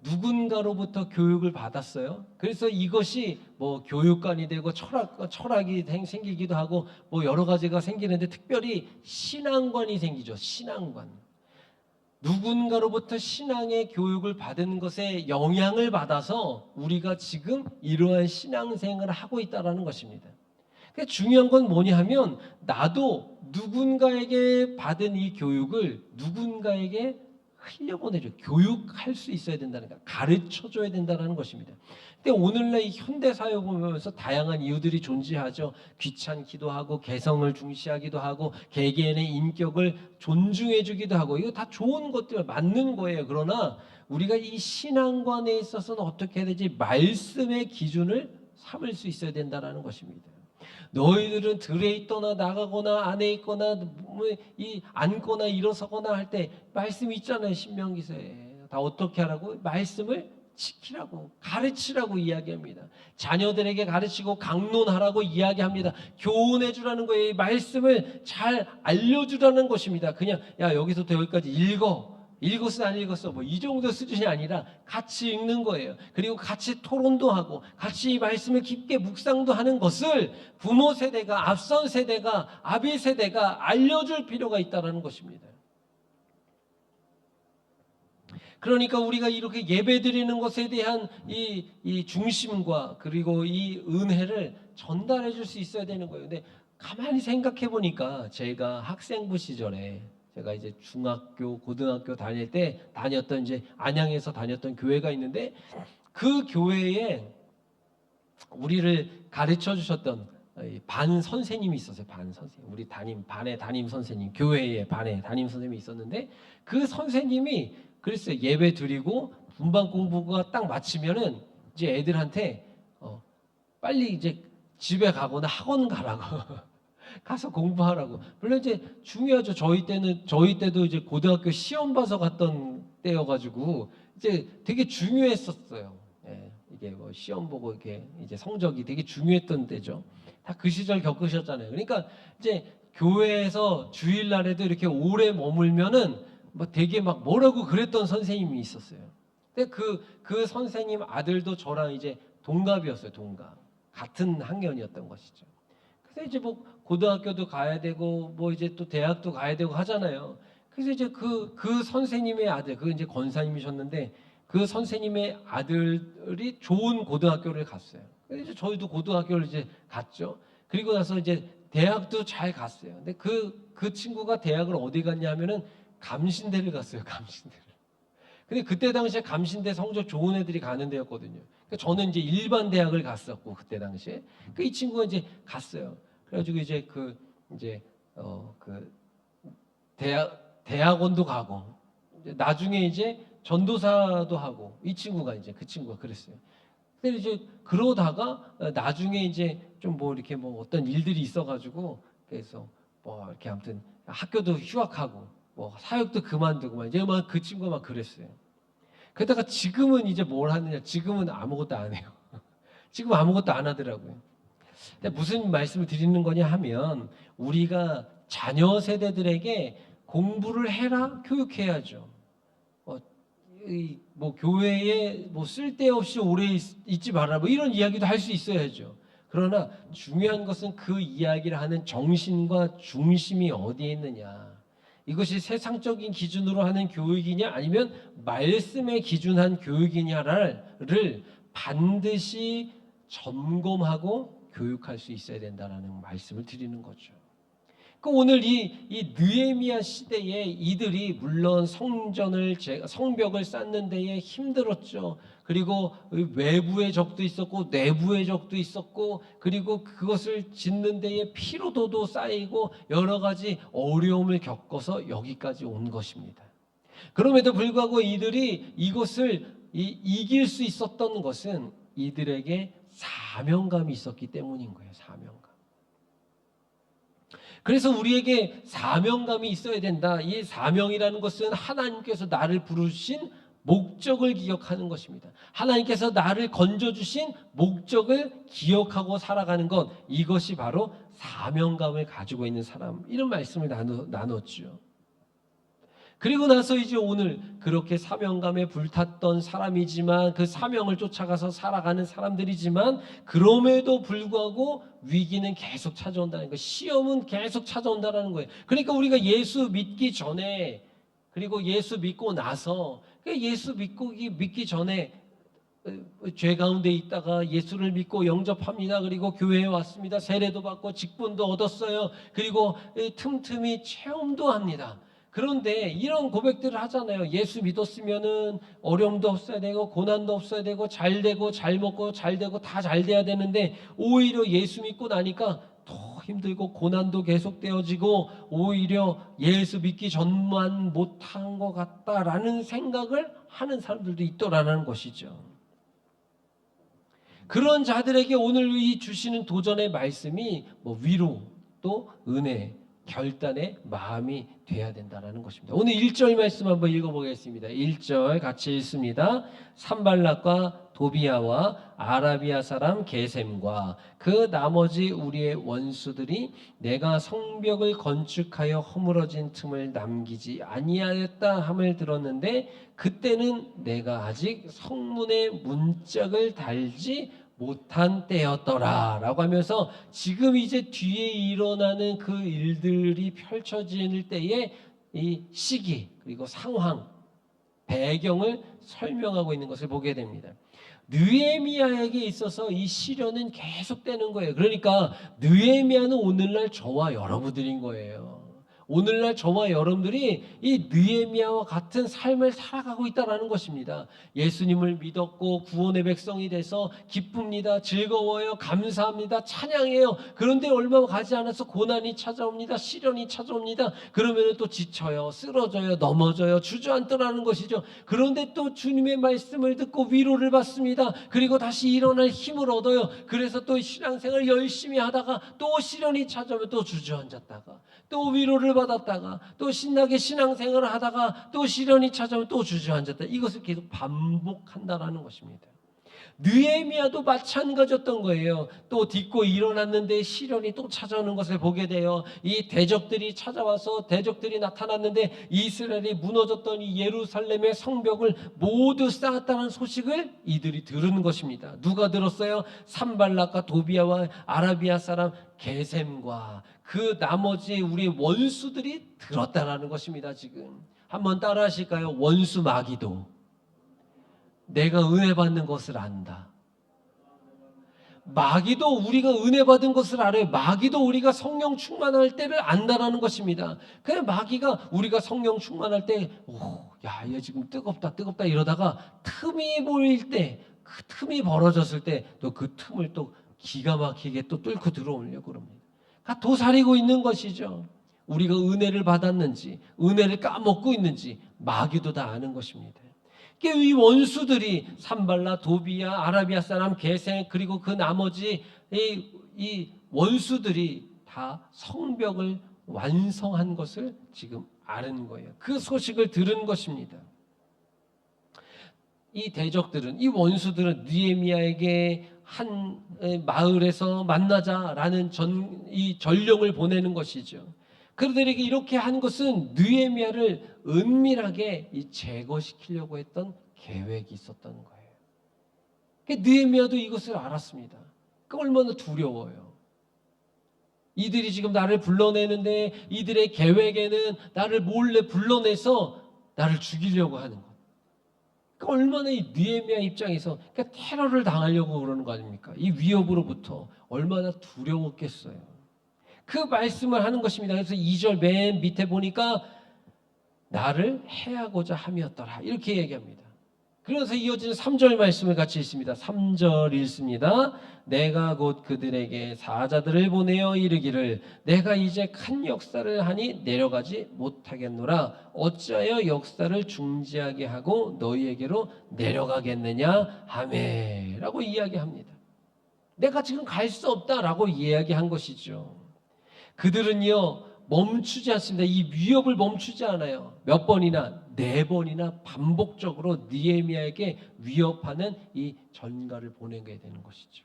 Speaker 1: 누군가로부터 교육을 받았어요. 그래서 이것이 뭐 교육관이 되고 철학이 생기기도 하고 뭐 여러 가지가 생기는데, 특별히 신앙관이 생기죠. 신앙관. 누군가로부터 신앙의 교육을 받은 것에 영향을 받아서 우리가 지금 이러한 신앙생활을 하고 있다는 것입니다. 그러니까 중요한 건 뭐냐 하면 나도 누군가에게 받은 이 교육을 누군가에게 흘려보내줘, 교육할 수 있어야 된다는 거, 가르쳐줘야 된다는 것입니다. 근데 오늘날 이 현대사회 보면서 다양한 이유들이 존재하죠. 귀찮기도 하고 개성을 중시하기도 하고 개개인의 인격을 존중해주기도 하고, 이거 다 좋은 것들 맞는 거예요. 그러나 우리가 이 신앙관에 있어서는 어떻게 해야 되지? 말씀의 기준을 삼을 수 있어야 된다는 것입니다. 너희들은 들에 있거나 나가거나 안에 있거나 앉거나 일어서거나 할 때 말씀 있잖아요. 신명기서에 다 어떻게 하라고? 말씀을 지키라고, 가르치라고 이야기합니다. 자녀들에게 가르치고 강론하라고 이야기합니다. 교훈해 주라는 거예요. 말씀을 잘 알려주라는 것입니다. 그냥 야 여기서부터 여기까지 읽었어 안 읽었어 뭐 이 정도 수준이 아니라 같이 읽는 거예요. 그리고 같이 토론도 하고 같이 이 말씀을 깊게 묵상도 하는 것을 부모 세대가, 앞선 세대가, 아비 세대가 알려줄 필요가 있다는 것입니다. 그러니까 우리가 이렇게 예배드리는 것에 대한 이 중심과 그리고 이 은혜를 전달해 줄 수 있어야 되는 거예요. 근데 가만히 생각해 보니까 제가 학생부 시절에 제가 이제 중학교, 고등학교 다닐 때 다녔던 이제 안양에서 다녔던 교회가 있는데 그 교회에 우리를 가르쳐 주셨던 반 선생님이 있었어요. 반 선생님. 우리 반의 담임 선생님, 교회의 반의 담임 선생님이 있었는데 그 선생님이 그랬어요. 예배 드리고 분반 공부가 딱 마치면은 이제 애들한테 빨리 이제 집에 가거나 학원 가라고 가서 공부하라고. 물론 이제 중요하죠. 저희 때도 이제 고등학교 시험 봐서 갔던 때여가지고 이제 되게 중요했었어요. 예, 이게 뭐 시험 보고 이렇게 이제 성적이 되게 중요했던 때죠. 다 그 시절 겪으셨잖아요. 그러니까 이제 교회에서 주일날에도 이렇게 오래 머물면은 뭐 되게 막 뭐라고 그랬던 선생님이 있었어요. 근데 그 선생님 아들도 저랑 이제 동갑이었어요. 동갑. 같은 학년이었던 것이죠. 그래서 이제 뭐 고등학교도 가야 되고 뭐 이제 또 대학도 가야 되고 하잖아요. 그래서 이제 그 선생님의 아들, 그 이제 권사님이셨는데 그 선생님의 아들이 좋은 고등학교를 갔어요. 그래서 이제 저희도 고등학교를 이제 갔죠. 그리고 나서 이제 대학도 잘 갔어요. 근데 그 친구가 대학을 어디 갔냐면은 감신대를 갔어요. 감신대를. 근데 그때 당시에 감신대 성적 좋은 애들이 가는 데였거든요. 그러니까 저는 이제 일반 대학을 갔었고 그때 당시에 이 친구가 이제 갔어요. 그래가지고 이제 그 대학원도 가고 나중에 이제 전도사도 하고 이 친구가 이제 그 친구가 그랬어요. 근데 이제 그러다가 나중에 이제 좀 뭐 이렇게 뭐 어떤 일들이 있어가지고 그래서 뭐 이렇게 아무튼 학교도 휴학하고 뭐 사역도 그만두고 막 이제 막 그 친구가 막 그랬어요. 그러다가 지금은 이제 뭘 하느냐? 지금은 아무것도 안 해요. 지금 아무것도 안 하더라고요. 근데 무슨 말씀을 드리는 거냐 하면 우리가 자녀 세대들에게 공부를 해라, 교육해야죠. 뭐 교회에 뭐 쓸데없이 오래 있지 말아라, 뭐 이런 이야기도 할 수 있어야죠. 그러나 중요한 것은 그 이야기를 하는 정신과 중심이 어디에 있느냐. 이것이 세상적인 기준으로 하는 교육이냐 아니면 말씀에 기준한 교육이냐를 반드시 점검하고 교육할 수 있어야 된다는 말씀을 드리는 거죠. 그 오늘 이 느헤미야 시대에 이들이 물론 성벽을 쌓는 데에 힘들었죠. 그리고 외부의 적도 있었고 내부의 적도 있었고 그리고 그것을 짓는 데에 피로도도 쌓이고 여러 가지 어려움을 겪어서 여기까지 온 것입니다. 그럼에도 불구하고 이들이 이것을 이길 수 있었던 것은 이들에게 사명감이 있었기 때문인 거예요. 사명감. 그래서 우리에게 사명감이 있어야 된다. 이 사명이라는 것은 하나님께서 나를 부르신 목적을 기억하는 것입니다. 하나님께서 나를 건져주신 목적을 기억하고 살아가는 것, 이것이 바로 사명감을 가지고 있는 사람, 이런 말씀을 나눴죠. 그리고 나서 이제 오늘 그렇게 사명감에 불탔던 사람이지만 그 사명을 쫓아가서 살아가는 사람들이지만 그럼에도 불구하고 위기는 계속 찾아온다는 거예요. 시험은 계속 찾아온다는 거예요. 그러니까 우리가 예수 믿기 전에 그리고 예수 믿고 나서 예수 믿기 전에 죄 가운데 있다가 예수를 믿고 영접합니다. 그리고 교회에 왔습니다. 세례도 받고 직분도 얻었어요. 그리고 틈틈이 체험도 합니다. 그런데 이런 고백들을 하잖아요. 예수 믿었으면은 어려움도 없어야 되고 고난도 없어야 되고 잘 되고 잘 먹고 잘 되고 다 잘 돼야 되는데 오히려 예수 믿고 나니까 더 힘들고 고난도 계속되어지고 오히려 예수 믿기 전만 못한 것 같다라는 생각을 하는 사람들도 있더라는 것이죠. 그런 자들에게 오늘 이 주시는 도전의 말씀이 위로 또 은혜, 결단의 마음이 돼야 된다는 것입니다. 오늘 1절 말씀 한번 읽어보겠습니다. 1절 같이 읽습니다. 산발락과 도비아와 아라비아 사람 게셈과 그 나머지 우리의 원수들이 내가 성벽을 건축하여 허물어진 틈을 남기지 아니하였다 함을 들었는데 그때는 내가 아직 성문에 문짝을 달지 못한 때였더라 라고 하면서 지금 이제 뒤에 일어나는 그 일들이 펼쳐질 때의 이 시기 그리고 상황 배경을 설명하고 있는 것을 보게 됩니다. 느헤미야에게 있어서 이 시련은 계속되는 거예요. 그러니까 느헤미야는 오늘날 저와 여러분들인 거예요. 오늘날 저와 여러분들이 이 느헤미야와 같은 삶을 살아가고 있다는 것입니다. 예수님을 믿었고 구원의 백성이 돼서 기쁩니다. 즐거워요. 감사합니다. 찬양해요. 그런데 얼마 가지 않아서 고난이 찾아옵니다. 시련이 찾아옵니다. 그러면 또 지쳐요. 쓰러져요. 넘어져요. 주저앉더라는 것이죠. 그런데 또 주님의 말씀을 듣고 위로를 받습니다. 그리고 다시 일어날 힘을 얻어요. 그래서 또 신앙생활 열심히 하다가 또 시련이 찾아오면 또 주저앉았다가 또 위로를 받았다가 또 신나게 신앙생활을 하다가 또 시련이 찾아오면 또 주저앉았다. 이것을 계속 반복한다라는 것입니다. 느헤미야도 마찬가지였던 거예요. 또 딛고 일어났는데 시련이 또 찾아오는 것을 보게 돼요. 이 대적들이 찾아와서 대적들이 나타났는데 이스라엘이 무너졌던 이 예루살렘의 성벽을 모두 쌓았다는 소식을 이들이 들은 것입니다. 누가 들었어요? 산발락과 도비아와 아라비아 사람 게셈과 그 나머지 우리 원수들이 들었다라는 것입니다. 지금 한번 따라하실까요? 원수 마귀도 내가 은혜 받는 것을 안다. 마귀도 우리가 은혜 받은 것을 알아요. 마귀도 우리가 성령 충만할 때를 안다라는 것입니다. 그래 마귀가 우리가 성령 충만할 때, 야, 얘 지금 뜨겁다 이러다가 틈이 보일 때, 그 틈이 벌어졌을 때 또 그 틈을 또 기가 막히게 또 뚫고 들어오려고 그럽니다. 도사리고 있는 것이죠. 우리가 은혜를 받았는지, 은혜를 까먹고 있는지 마귀도 다 아는 것입니다. 이 원수들이 산발라, 도비아, 아라비아 사람, 게셈 그리고 그 나머지 이 원수들이 다 성벽을 완성한 것을 지금 아는 거예요. 그 소식을 들은 것입니다. 이 대적들은 이 원수들은 느헤미야에게 한 마을에서 만나자라는 이 전령을 보내는 것이죠. 그들에게 이렇게 한 것은 느헤미야를 은밀하게 제거시키려고 했던 계획이 있었던 거예요. 느헤미야도 이것을 알았습니다. 그 얼마나 두려워요. 이들이 지금 나를 불러내는데 이들의 계획에는 나를 몰래 불러내서 나를 죽이려고 하는 것. 얼마나 이 느헤미야 입장에서 테러를 당하려고 그러는 거 아닙니까? 이 위협으로부터 얼마나 두려웠겠어요. 그 말씀을 하는 것입니다. 그래서 2절 맨 밑에 보니까 나를 해하고자 함이었더라 이렇게 얘기합니다. 그래서 이어지는 3절 말씀을 같이 읽습니다. 3절 읽습니다. 내가 곧 그들에게 사자들을 보내어 이르기를 내가 이제 큰 역사를 하니 내려가지 못하겠노라. 어찌하여 역사를 중지하게 하고 너희에게로 내려가겠느냐 하매 라고 이야기합니다. 내가 지금 갈 수 없다라고 이야기한 것이죠. 그들은요 멈추지 않습니다. 이 위협을 멈추지 않아요. 몇 번이나 4번이나 반복적으로 느헤미야에게 위협하는 이 전가를 보내게 되는 것이죠.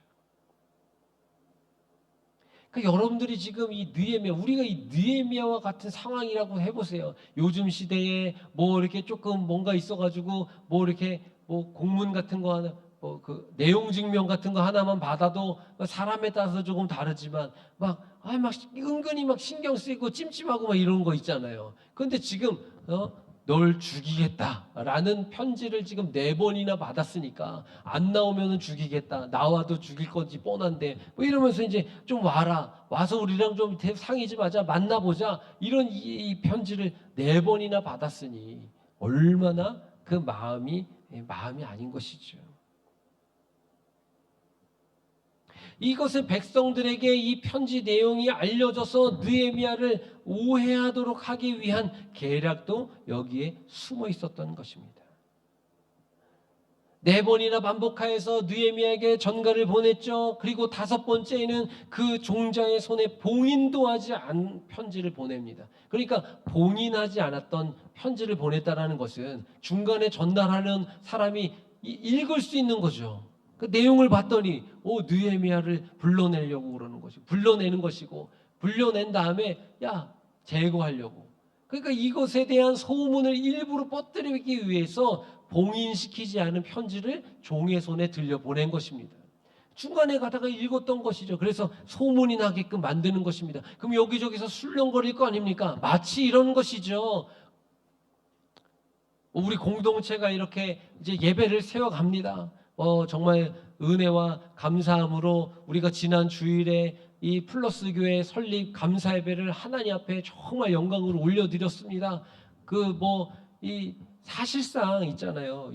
Speaker 1: 그러니까 여러분들이 지금 이 느헤미야, 우리가 이 느헤미야와 같은 상황이라고 해보세요. 요즘 시대에 뭐 이렇게 조금 뭔가 있어가지고 뭐 이렇게 뭐 공문 같은 거 하나, 뭐 그 내용 증명 같은 거 하나만 받아도 사람에 따라서 조금 다르지만 막 은근히 막 신경 쓰이고 찜찜하고 막 이런 거 있잖아요. 그런데 지금 널 죽이겠다라는 편지를 지금 4번이나 받았으니까 안 나오면은 죽이겠다. 나와도 죽일 건지 뻔한데 뭐 이러면서 이제 좀 와서 우리랑 좀 상의 좀 하자. 만나보자. 이런 이 편지를 4번이나 받았으니 얼마나 그 마음이 아닌 것이죠. 이것은 백성들에게 이 편지 내용이 알려져서 느헤미야를 오해하도록 하기 위한 계략도 여기에 숨어 있었던 것입니다. 4번이나 반복하여서 느헤미야에게 전가를 보냈죠. 그리고 5번째에는 그 종자의 손에 봉인도 하지 않은 편지를 보냅니다. 그러니까 봉인하지 않았던 편지를 보냈다는 것은 중간에 전달하는 사람이 읽을 수 있는 거죠. 그 내용을 봤더니 느헤미야를 불러내려고 그러는 것이고, 불러내는 것이고, 불려낸 다음에 제거하려고. 그러니까 이것에 대한 소문을 일부러 퍼뜨리기 위해서 봉인시키지 않은 편지를 종의 손에 들려보낸 것입니다. 중간에 가다가 읽었던 것이죠. 그래서 소문이 나게끔 만드는 것입니다. 그럼 여기저기서 술렁거릴 거 아닙니까? 마치 이런 것이죠. 우리 공동체가 이렇게 이제 예배를 세워갑니다. 정말 은혜와 감사함으로 우리가 지난 주일에 이 플러스 교회 설립 감사 예배를 하나님 앞에 정말 영광으로 올려드렸습니다. 이 사실상 있잖아요.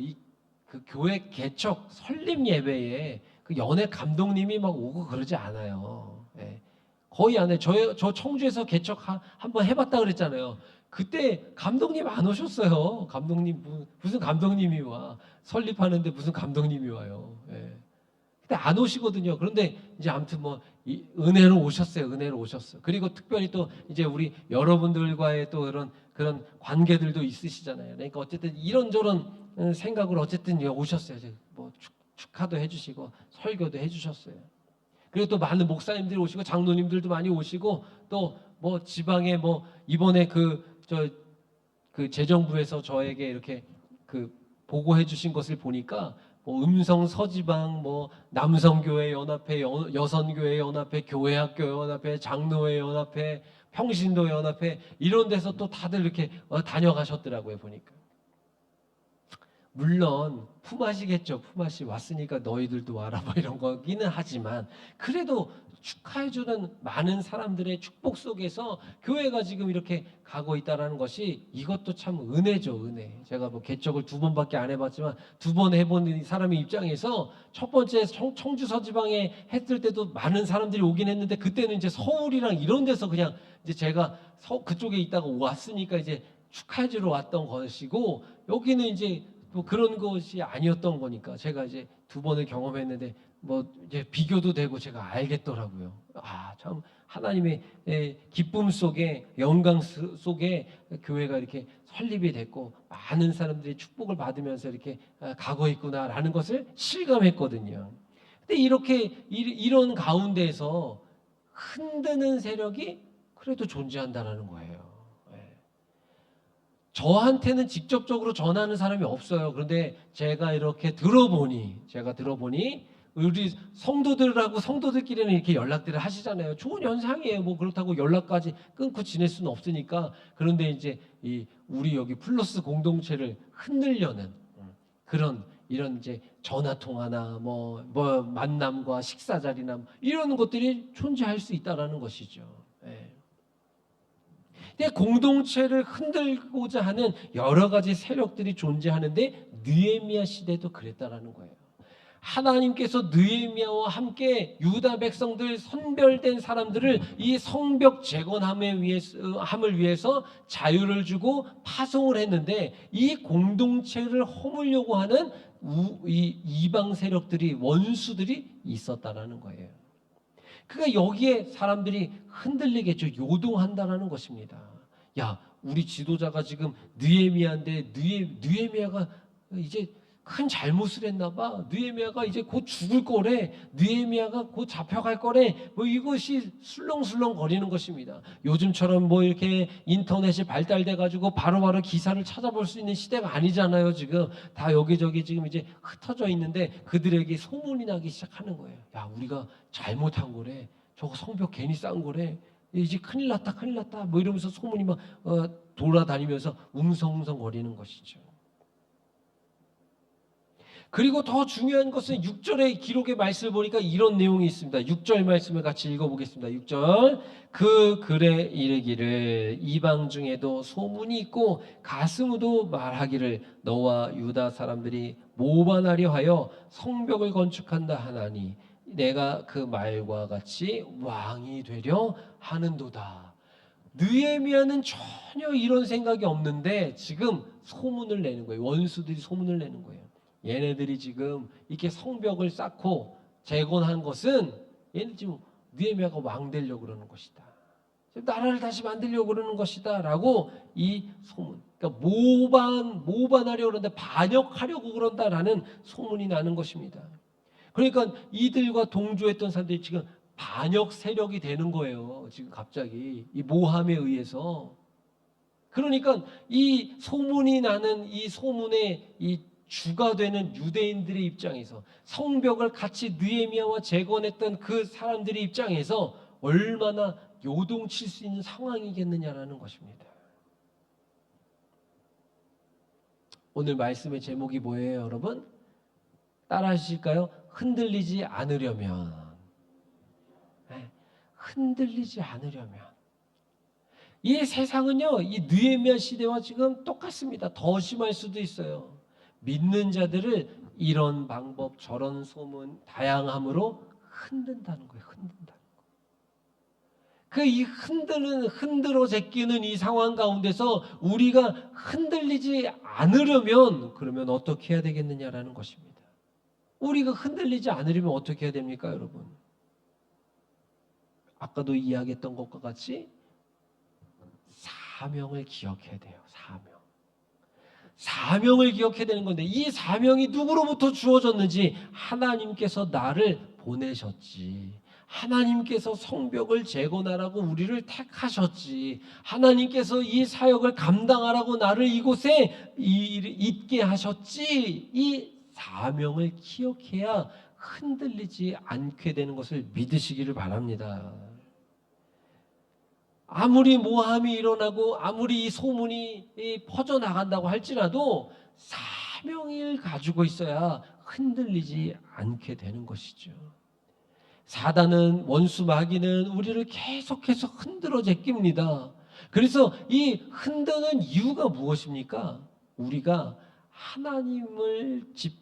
Speaker 1: 그 교회 개척 설립 예배에 그 연예 감독님이 막 오고 그러지 않아요. 예. 거의 안 해. 저 청주에서 개척 한번 해봤다 그랬잖아요. 그때 감독님 안 오셨어요. 감독님 무슨 감독님이 와? 설립하는데 무슨 감독님이 와요? 예. 근데 안 오시거든요. 그런데 이제 아무튼 은혜로 오셨어요. 은혜로 오셨어요. 그리고 특별히 또 이제 우리 여러분들과의 또 그런 관계들도 있으시잖아요. 그러니까 어쨌든 이런저런 생각으로 어쨌든 오셨어요. 축하도 해주시고 설교도 해주셨어요. 그리고 또 많은 목사님들이 오시고 장로님들도 많이 오시고 또 지방에 이번에 그 재정부에서 저에게 이렇게 보고해 주신 것을 보니까 음성 서지방 남성교회 연합회, 여선교회 연합회, 교회학교 연합회, 장로회 연합회, 평신도 연합회 이런 데서 또 다들 이렇게 다녀가셨더라고요. 보니까 물론 품앗이겠죠. 품앗이 왔으니까 너희들도 와라 이런 거기는 하지만 그래도 축하해주는 많은 사람들의 축복 속에서 교회가 지금 이렇게 가고 있다는 것이 이것도 참 은혜죠. 은혜. 제가 개척을 2번밖에 안 해봤지만 2번 해본 사람의 입장에서 첫 번째 청주 서지방에 했을 때도 많은 사람들이 오긴 했는데 그때는 이제 서울이랑 이런 데서 그냥 이제 제가 그쪽에 있다가 왔으니까 이제 축하해주러 왔던 것이고 여기는 이제 그런 것이 아니었던 거니까 제가 이제 2번을 경험했는데 이제 비교도 되고 제가 알겠더라고요. 참 하나님의 기쁨 속에 영광 속에 교회가 이렇게 설립이 됐고 많은 사람들이 축복을 받으면서 이렇게 가고 있구나라는 것을 실감했거든요. 근데 이런 가운데에서 흔드는 세력이 그래도 존재한다는 거예요. 저한테는 직접적으로 전하는 사람이 없어요. 그런데 제가 들어보니 우리 성도들끼리는 이렇게 연락들을 하시잖아요. 좋은 현상이에요. 그렇다고 연락까지 끊고 지낼 수는 없으니까. 그런데 이제 우리 여기 플러스 공동체를 흔들려는 이런 이제 전화 통화나 만남과 식사 자리나 이런 것들이 존재할 수 있다라는 것이죠. 공동체를 흔들고자 하는 여러 가지 세력들이 존재하는데 느헤미야 시대도 그랬다라는 거예요. 하나님께서 느헤미야와 함께 유다 백성들 선별된 사람들을 이 성벽 재건함을 위해서 자유를 주고 파송을 했는데 이 공동체를 허물려고 하는 이 이방 세력들이 원수들이 있었다라는 거예요. 그러니까 여기에 사람들이 흔들리겠죠. 요동한다라는 것입니다. 우리 지도자가 지금 느헤미야인데 느헤미야가 이제 큰 잘못을 했나 봐. 느헤미야가 이제 곧 죽을 거래. 느헤미야가 곧 잡혀갈 거래. 이것이 술렁술렁 거리는 것입니다. 요즘처럼 이렇게 인터넷이 발달돼 가지고 바로바로 기사를 찾아볼 수 있는 시대가 아니잖아요. 지금 다 여기저기 지금 이제 흩어져 있는데 그들에게 소문이 나기 시작하는 거예요. 우리가 잘못한 거래. 저거 성벽 괜히 쌓은 거래. 이제 큰일 났다, 큰일 났다, 뭐 이러면서 소문이 막 돌아다니면서 웅성웅성거리는 것이죠. 그리고 더 중요한 것은 6절의 기록의 말씀을 보니까 이런 내용이 있습니다. 6절 말씀을 같이 읽어보겠습니다. 6절 그 글에 이르기를 이방 중에도 소문이 있고 가스무도 말하기를 너와 유다 사람들이 모반하려 하여 성벽을 건축한다 하나니 내가 그 말과 같이 왕이 되려 하는도다. 느헤미야는 전혀 이런 생각이 없는데 지금 소문을 내는 거예요. 원수들이 소문을 내는 거예요. 얘네들이 지금 이렇게 성벽을 쌓고 재건한 것은 얘네 지금 느헤미야가 왕 되려고 그러는 것이다. 나라를 다시 만들려고 그러는 것이다라고 이 소문. 그러니까 모반하려고 그런다, 반역하려고 그런다라는 소문이 나는 것입니다. 그러니까 이들과 동조했던 사람들이 지금 반역 세력이 되는 거예요. 지금 갑자기 이 모함에 의해서. 그러니까 이 소문이 나는 이 소문의 이 주가 되는 유대인들의 입장에서 성벽을 같이 느헤미야와 재건했던 그 사람들의 입장에서 얼마나 요동칠 수 있는 상황이겠느냐라는 것입니다. 오늘 말씀의 제목이 뭐예요, 여러분? 따라 하실까요? 흔들리지 않으려면. 흔들리지 않으려면. 이 세상은요, 이 느헤미야 시대와 지금 똑같습니다. 더 심할 수도 있어요. 믿는 자들을 이런 방법, 저런 소문, 다양함으로 흔든다는 거예요. 흔든다는 거. 그 이 흔들어 제끼는 이 상황 가운데서 우리가 흔들리지 않으려면 그러면 어떻게 해야 되겠느냐라는 것입니다. 우리가 흔들리지 않으려면 어떻게 해야 됩니까, 여러분? 아까도 이야기했던 것과 같이 사명을 기억해야 돼요. 사명을 기억해야 되는 건데 이 사명이 누구로부터 주어졌는지 하나님께서 나를 보내셨지. 하나님께서 성벽을 재건하라고 우리를 택하셨지. 하나님께서 이 사역을 감당하라고 나를 이곳에 있게 하셨지. 이 사명을 기억해야 흔들리지 않게 되는 것을 믿으시기를 바랍니다. 아무리 모함이 일어나고 아무리 이 소문이 퍼져나간다고 할지라도 사명을 가지고 있어야 흔들리지 않게 되는 것이죠. 사단은, 원수 마귀는 우리를 계속해서 흔들어 제낍니다. 그래서 이 흔드는 이유가 무엇입니까? 우리가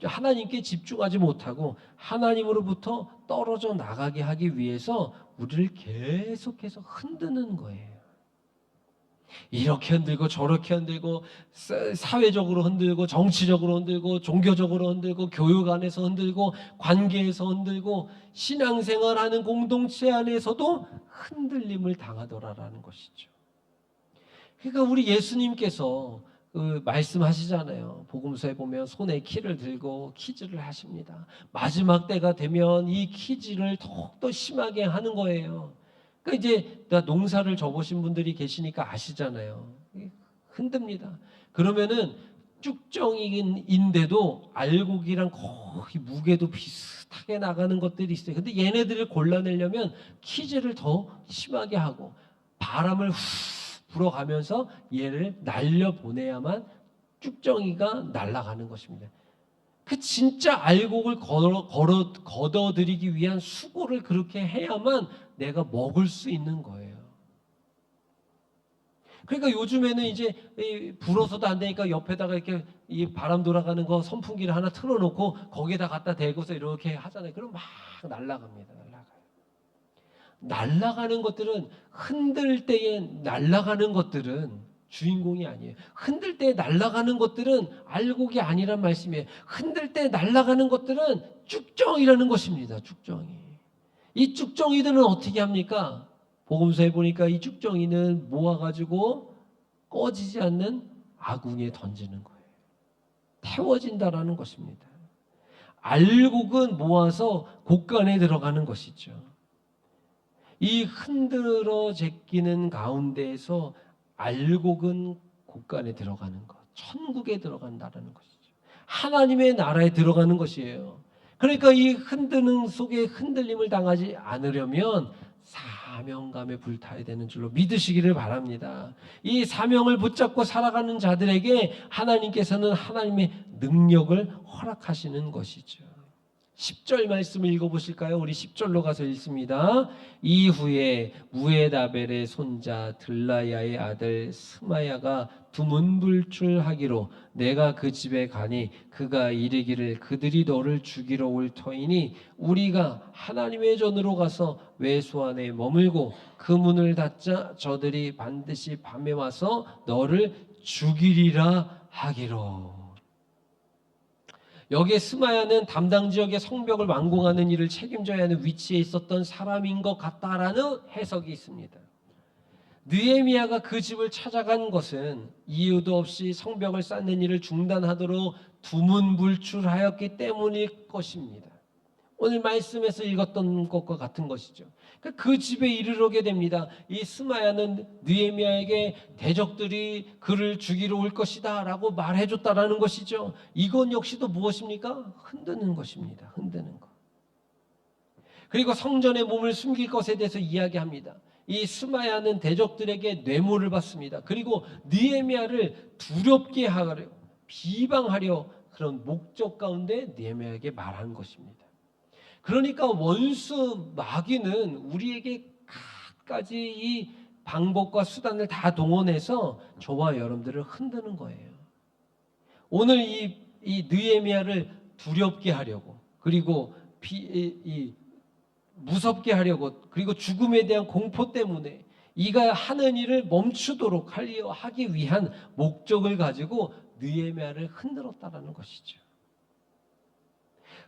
Speaker 1: 하나님께 집중하지 못하고 하나님으로부터 떨어져 나가게 하기 위해서 우리를 계속해서 흔드는 거예요. 이렇게 흔들고 저렇게 흔들고 사회적으로 흔들고 정치적으로 흔들고 종교적으로 흔들고 교육 안에서 흔들고 관계에서 흔들고 신앙생활하는 공동체 안에서도 흔들림을 당하더라라는 것이죠. 그러니까 우리 예수님께서 말씀하시잖아요. 복음서에 보면 손에 키를 들고 퀴즈를 하십니다. 마지막 때가 되면 이 퀴즈를 더욱더 심하게 하는 거예요. 그러니까 이제 농사를 져보신 분들이 계시니까 아시잖아요. 흔듭니다. 그러면은 쭉정인데도 알곡이랑 거의 무게도 비슷하게 나가는 것들이 있어요. 근데 얘네들을 골라내려면 퀴즈를 더 심하게 하고 바람을 후 불어가면서 얘를 날려보내야만 쭉정이가 날아가는 것입니다. 그 진짜 알곡을 걷어들이기 위한 수고를 그렇게 해야만 내가 먹을 수 있는 거예요. 그러니까 요즘에는 이제 불어서도 안 되니까 옆에다가 이렇게 이 바람 돌아가는 거 선풍기를 하나 틀어놓고 거기에다 갖다 대고서 이렇게 하잖아요. 그럼 막 날아갑니다. 날아가는 것들은 흔들 때에 날아가는 것들은 주인공이 아니에요. 흔들 때 날아가는 것들은 알곡이 아니란 말씀이에요. 흔들 때 날아가는 것들은 쭉정이라는 것입니다. 쭉정이. 이 쭉정이들은 어떻게 합니까? 복음서에 보니까 이 쭉정이는 모아가지고 꺼지지 않는 아궁이에 던지는 거예요. 태워진다라는 것입니다. 알곡은 모아서 곳간에 들어가는 것이죠. 이 흔들어 제끼는 가운데에서 알곡은 곳간에 들어가는 것, 천국에 들어간다라는 것이죠. 하나님의 나라에 들어가는 것이에요. 그러니까 이 흔드는 속에 흔들림을 당하지 않으려면 사명감에 불타야 되는 줄로 믿으시기를 바랍니다. 이 사명을 붙잡고 살아가는 자들에게 하나님께서는 하나님의 능력을 허락하시는 것이죠. 10절 말씀을 읽어보실까요? 우리 10절로 가서 읽습니다. 이후에 무에다벨의 손자 들라야의 아들 스마야가 두문불출하기로 내가 그 집에 가니 그가 이르기를 그들이 너를 죽이러 올 터이니 우리가 하나님의 전으로 가서 외소 안에 머물고 그 문을 닫자 저들이 반드시 밤에 와서 너를 죽이리라 하기로. 여기에 스마야는 담당 지역의 성벽을 완공하는 일을 책임져야 하는 위치에 있었던 사람인 것 같다라는 해석이 있습니다. 느헤미야가 그 집을 찾아간 것은 이유도 없이 성벽을 쌓는 일을 중단하도록 두문불출하였기 때문일 것입니다. 오늘 말씀에서 읽었던 것과 같은 것이죠. 그 집에 이르게 됩니다. 이 스마야는 느헤미야에게 대적들이 그를 죽이러 올 것이다 라고 말해줬다라는 것이죠. 이건 역시도 무엇입니까? 흔드는 것입니다. 흔드는 것. 그리고 성전에 몸을 숨길 것에 대해서 이야기합니다. 이 스마야는 대적들에게 뇌물을 받습니다. 그리고 느헤미야를 두렵게 하려, 비방하려 그런 목적 가운데 느헤미야에게 말한 것입니다. 그러니까 원수 마귀는 우리에게 갖가지 이 방법과 수단을 다 동원해서 저와 여러분들을 흔드는 거예요. 오늘 이 느헤미야를 두렵게 하려고, 그리고 무섭게 하려고, 그리고 죽음에 대한 공포 때문에 이가 하는 일을 멈추도록 하기 위한 목적을 가지고 느헤미야를 흔들었다라는 것이죠.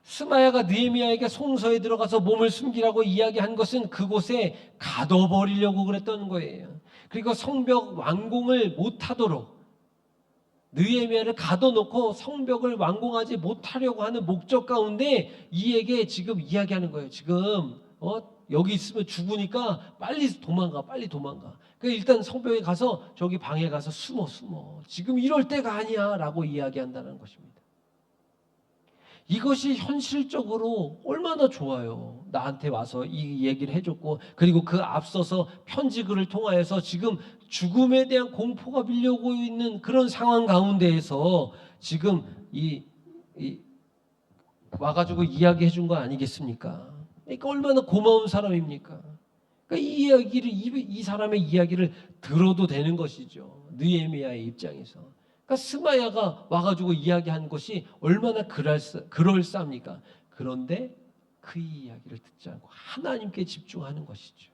Speaker 1: 스마야가 느헤미야에게 송서에 들어가서 몸을 숨기라고 이야기한 것은 그곳에 가둬버리려고 그랬던 거예요. 그리고 성벽 완공을 못하도록 느헤미야를 가둬놓고 성벽을 완공하지 못하려고 하는 목적 가운데 이에게 지금 이야기하는 거예요. 지금 여기 있으면 죽으니까 빨리 도망가, 빨리 도망가. 그러니까 일단 성벽에 가서 저기 방에 가서 숨어. 지금 이럴 때가 아니야 라고 이야기한다는 것입니다. 이것이 현실적으로 얼마나 좋아요. 나한테 와서 이 얘기를 해줬고, 그리고 그 앞서서 편지글을 통하여서 지금 죽음에 대한 공포가 밀려오고 있는 그런 상황 가운데에서 지금 와가지고 이야기해 준 거 아니겠습니까? 그러니까 얼마나 고마운 사람입니까? 그러니까 이 사람의 이야기를 들어도 되는 것이죠. 느헤미야의 입장에서. 그러니까 스마야가 와가지고 이야기한 것이 얼마나 그럴싸합니까? 그런데 그 이야기를 듣지 않고 하나님께 집중하는 것이죠.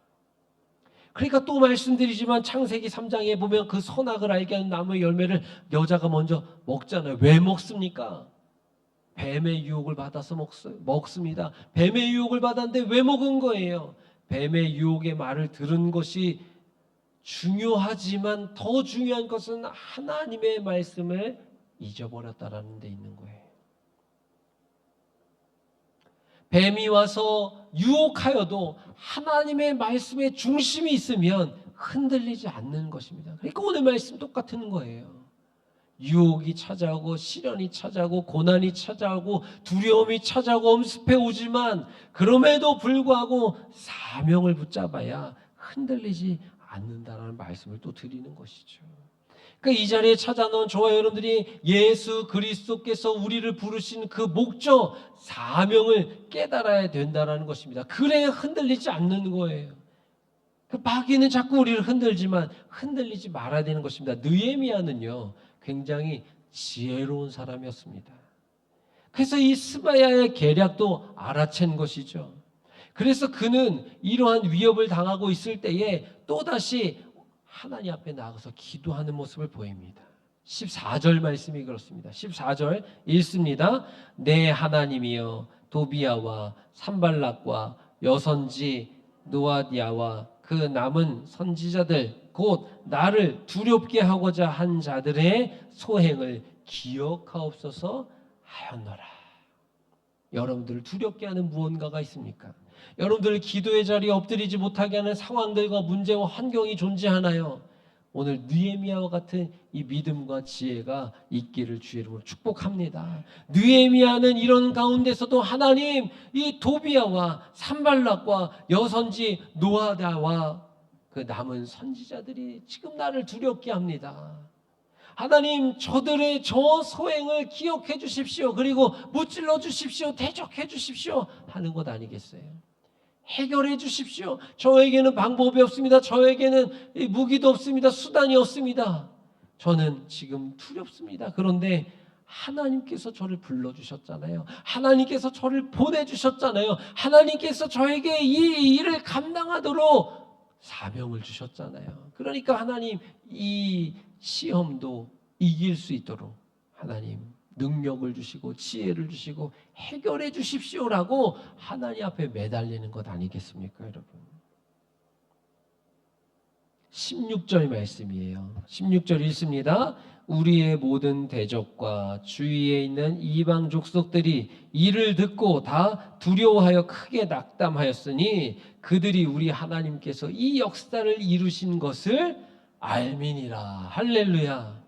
Speaker 1: 그러니까 또 말씀드리지만 창세기 3장에 보면 그 선악을 알게 하는 나무의 열매를 여자가 먼저 먹잖아요. 왜 먹습니까? 뱀의 유혹을 받아서 먹습니다. 뱀의 유혹을 받았는데 왜 먹은 거예요? 뱀의 유혹의 말을 들은 것이 중요하지만 더 중요한 것은 하나님의 말씀을 잊어버렸다라는 데 있는 거예요. 뱀이 와서 유혹하여도 하나님의 말씀에 중심이 있으면 흔들리지 않는 것입니다. 그러니까 오늘 말씀 똑같은 거예요. 유혹이 찾아오고 시련이 찾아오고 고난이 찾아오고 두려움이 찾아오고 엄습해 오지만 그럼에도 불구하고 사명을 붙잡아야 흔들리지 않는다라는 말씀을 또 드리는 것이죠. 그러니까 이 자리에 찾아놓은 저와 여러분들이 예수 그리스도께서 우리를 부르신 그 목적, 사명을 깨달아야 된다는 것입니다. 그래야 흔들리지 않는 거예요. 그 마귀는 자꾸 우리를 흔들지만 흔들리지 말아야 되는 것입니다. 느헤미야는요 굉장히 지혜로운 사람이었습니다. 그래서 이 스마야의 계략도 알아챈 것이죠. 그래서 그는 이러한 위협을 당하고 있을 때에 또다시 하나님 앞에 나가서 기도하는 모습을 보입니다. 14절 말씀이 그렇습니다. 14절 읽습니다. 내 하나님이여 도비야와 산발락과 여선지 노아디아와 그 남은 선지자들 곧 나를 두렵게 하고자 한 자들의 소행을 기억하옵소서 하였노라. 여러분들을 두렵게 하는 무언가가 있습니까? 여러분들 기도의 자리에 엎드리지 못하게 하는 상황들과 문제와 환경이 존재하나요? 오늘 느헤미야와 같은 이 믿음과 지혜가 있기를 주의 이름으로 축복합니다. 느헤미야는 이런 가운데서도 하나님 이 도비야와 산발락과 여선지 노아다와 그 남은 선지자들이 지금 나를 두렵게 합니다. 하나님 저들의 저 소행을 기억해 주십시오. 그리고 무찔러 주십시오. 대적해 주십시오. 하는 것 아니겠어요? 해결해 주십시오. 저에게는 방법이 없습니다. 저에게는 무기도 없습니다. 수단이 없습니다. 저는 지금 두렵습니다. 그런데 하나님께서 저를 불러주셨잖아요. 하나님께서 저를 보내주셨잖아요. 하나님께서 저에게 이 일을 감당하도록 사명을 주셨잖아요. 그러니까 하나님 이 시험도 이길 수 있도록 하나님 능력을 주시고 지혜를 주시고 해결해 주십시오라고 하나님 앞에 매달리는 것 아니겠습니까, 여러분? 16절 말씀이에요. 16절 읽습니다. 우리의 모든 대적과 주위에 있는 이방 족속들이 이를 듣고 다 두려워하여 크게 낙담하였으니 그들이 우리 하나님께서 이 역사를 이루신 것을 알미니라. 할렐루야.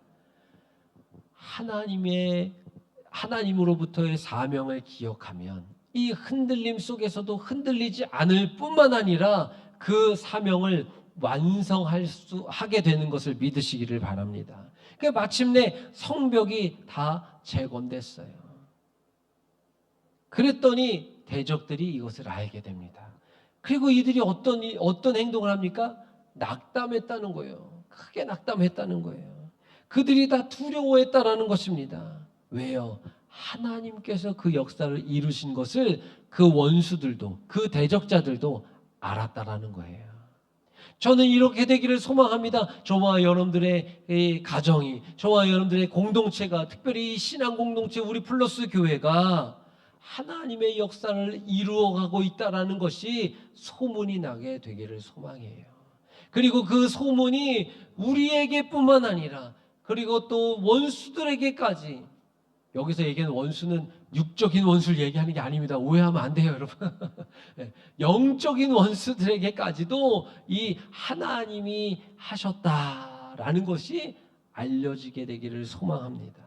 Speaker 1: 하나님으로부터의 사명을 기억하면 이 흔들림 속에서도 흔들리지 않을 뿐만 아니라 그 사명을 하게 되는 것을 믿으시기를 바랍니다. 마침내 성벽이 다 재건됐어요. 그랬더니 대적들이 이것을 알게 됩니다. 그리고 이들이 어떤 행동을 합니까? 낙담했다는 거예요. 크게 낙담했다는 거예요. 그들이 다 두려워했다라는 것입니다. 왜요? 하나님께서 그 역사를 이루신 것을 그 원수들도 그 대적자들도 알았다라는 거예요. 저는 이렇게 되기를 소망합니다. 저와 여러분들의 가정이, 저와 여러분들의 공동체가, 특별히 신앙 공동체 우리 플러스 교회가 하나님의 역사를 이루어가고 있다라는 것이 소문이 나게 되기를 소망해요. 그리고 그 소문이 우리에게뿐만 아니라 그리고 또 원수들에게까지, 여기서 얘기하는 원수는 육적인 원수를 얘기하는 게 아닙니다. 오해하면 안 돼요, 여러분. 영적인 원수들에게까지도 이 하나님이 하셨다라는 것이 알려지게 되기를 소망합니다.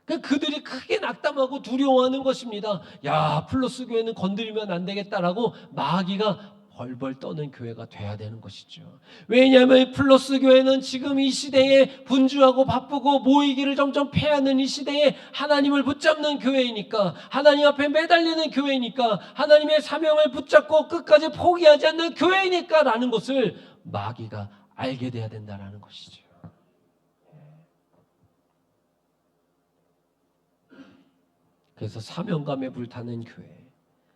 Speaker 1: 그들이 크게 낙담하고 두려워하는 것입니다. 야, 플러스 교회는 건드리면 안 되겠다라고 마귀가 벌벌 떠는 교회가 돼야 되는 것이죠. 왜냐하면 플러스 교회는 지금 이 시대에 분주하고 바쁘고 모이기를 점점 패하는 이 시대에 하나님을 붙잡는 교회이니까, 하나님 앞에 매달리는 교회이니까, 하나님의 사명을 붙잡고 끝까지 포기하지 않는 교회이니까 라는 것을 마귀가 알게 돼야 된다는 것이죠. 그래서 사명감에 불타는 교회,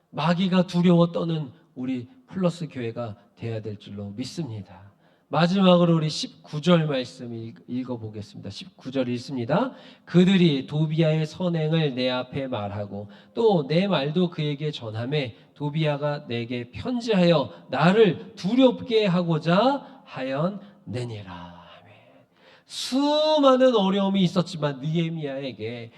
Speaker 1: 마귀가 두려워 떠는 우리 플러스 교회가 돼야 될 줄로 믿습니다. 마지막으로 우리 19절 말씀 읽어보겠습니다. 19절 읽습니다. 그들이 도비야의 선행을 내 앞에 말하고 또 내 말도 그에게 전하매 도비야가 내게 편지하여 나를 두렵게 하고자 하였느니라. 수많은 어려움이 있었지만 느헤미야의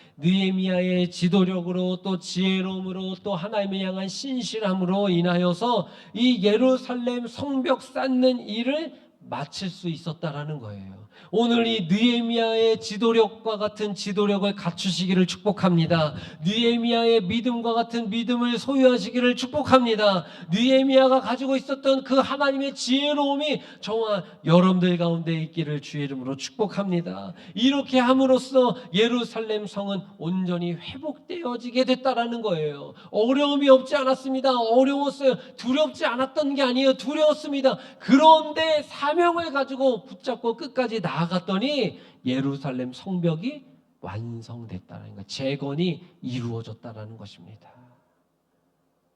Speaker 1: 지도력으로 또 지혜로움으로 또 하나님을 향한 신실함으로 인하여서 이 예루살렘 성벽 쌓는 일을 마칠 수 있었다라는 거예요. 오늘 이 느헤미야의 지도력과 같은 지도력을 갖추시기를 축복합니다. 느헤미야의 믿음과 같은 믿음을 소유하시기를 축복합니다. 느헤미야가 가지고 있었던 그 하나님의 지혜로움이 저와 여러분들 가운데 있기를 주의 이름으로 축복합니다. 이렇게 함으로써 예루살렘 성은 온전히 회복되어지게 됐다라는 거예요. 어려움이 없지 않았습니다. 어려웠어요. 두렵지 않았던 게 아니에요. 두려웠습니다. 그런데 사명을 가지고 붙잡고 끝까지 나아갔더니 예루살렘 성벽이 완성됐다는 것, 재건이 이루어졌다는 것입니다.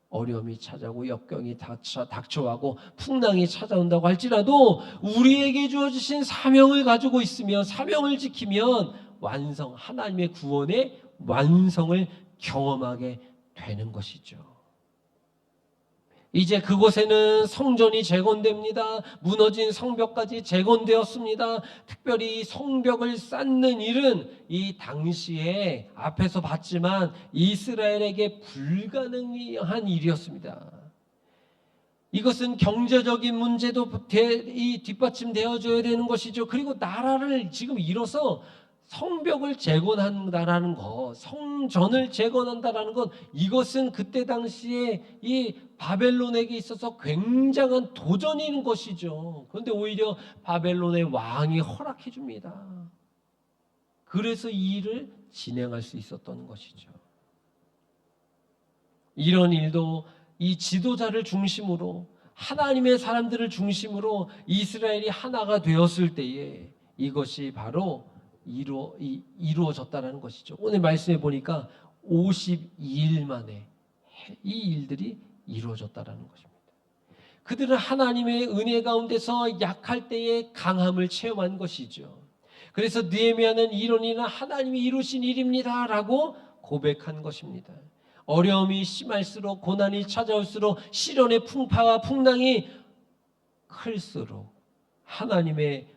Speaker 1: 어려움이 찾아오고 역경이 닥쳐오고 풍랑이 찾아온다고 할지라도 우리에게 주어주신 사명을 가지고 있으면, 사명을 지키면 하나님의 구원의 완성을 경험하게 되는 것이죠. 이제 그곳에는 성전이 재건됩니다. 무너진 성벽까지 재건되었습니다. 특별히 성벽을 쌓는 일은 이 당시에 앞에서 봤지만 이스라엘에게 불가능한 일이었습니다. 이것은 경제적인 문제도 뒷받침되어줘야 되는 것이죠. 그리고 나라를 지금 이뤄서 성벽을 재건한다라는 것, 성전을 재건한다라는 것, 이것은 그때 당시에 이 바벨론에게 있어서 굉장한 도전인 것이죠. 그런데 오히려 바벨론의 왕이 허락해 줍니다. 그래서 이 일을 진행할 수 있었던 것이죠. 이런 일도 이 지도자를 중심으로, 하나님의 사람들을 중심으로 이스라엘이 하나가 되었을 때에 이것이 바로 이루어졌다는 것이죠. 오늘 말씀해 보니까 52일 만에 이 일들이 이루어졌다는 것입니다. 그들은 하나님의 은혜 가운데서 약할 때에 강함을 체험한 것이죠. 그래서 느헤미야는 이런 일은 하나님이 이루신 일입니다 라고 고백한 것입니다. 어려움이 심할수록, 고난이 찾아올수록, 시련의 풍파와 풍랑이 클수록 하나님의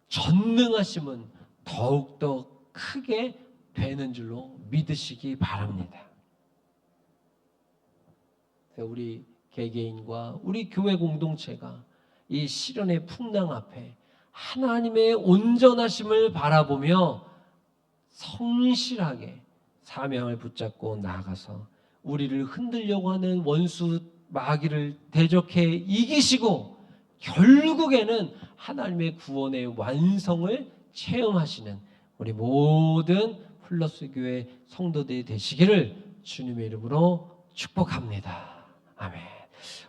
Speaker 1: 전능하심은 더욱더 크게 되는 줄로 믿으시기 바랍니다. 우리 개개인과 우리 교회 공동체가 이 시련의 풍랑 앞에 하나님의 온전하심을 바라보며 성실하게 사명을 붙잡고 나아가서 우리를 흔들려고 하는 원수 마귀를 대적해 이기시고 결국에는 하나님의 구원의 완성을 체험하시는 우리 모든 플러스 교회 성도들이 되시기를 주님의 이름으로 축복합니다. 아멘.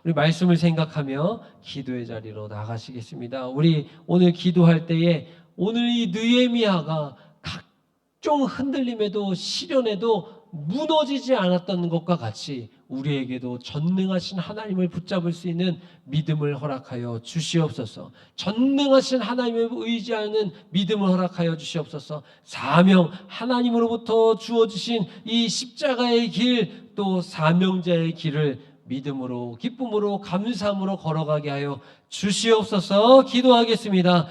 Speaker 1: 우리 말씀을 생각하며 기도의 자리로 나가시겠습니다. 우리 오늘 기도할 때에 오늘 이 느헤미야가 각종 흔들림에도 시련에도 무너지지 않았던 것과 같이 우리에게도 전능하신 하나님을 붙잡을 수 있는 믿음을 허락하여 주시옵소서. 전능하신 하나님을 의지하는 믿음을 허락하여 주시옵소서. 사명, 하나님으로부터 주어주신 이 십자가의 길, 또 사명자의 길을 믿음으로, 기쁨으로, 감사함으로 걸어가게 하여 주시옵소서. 기도하겠습니다.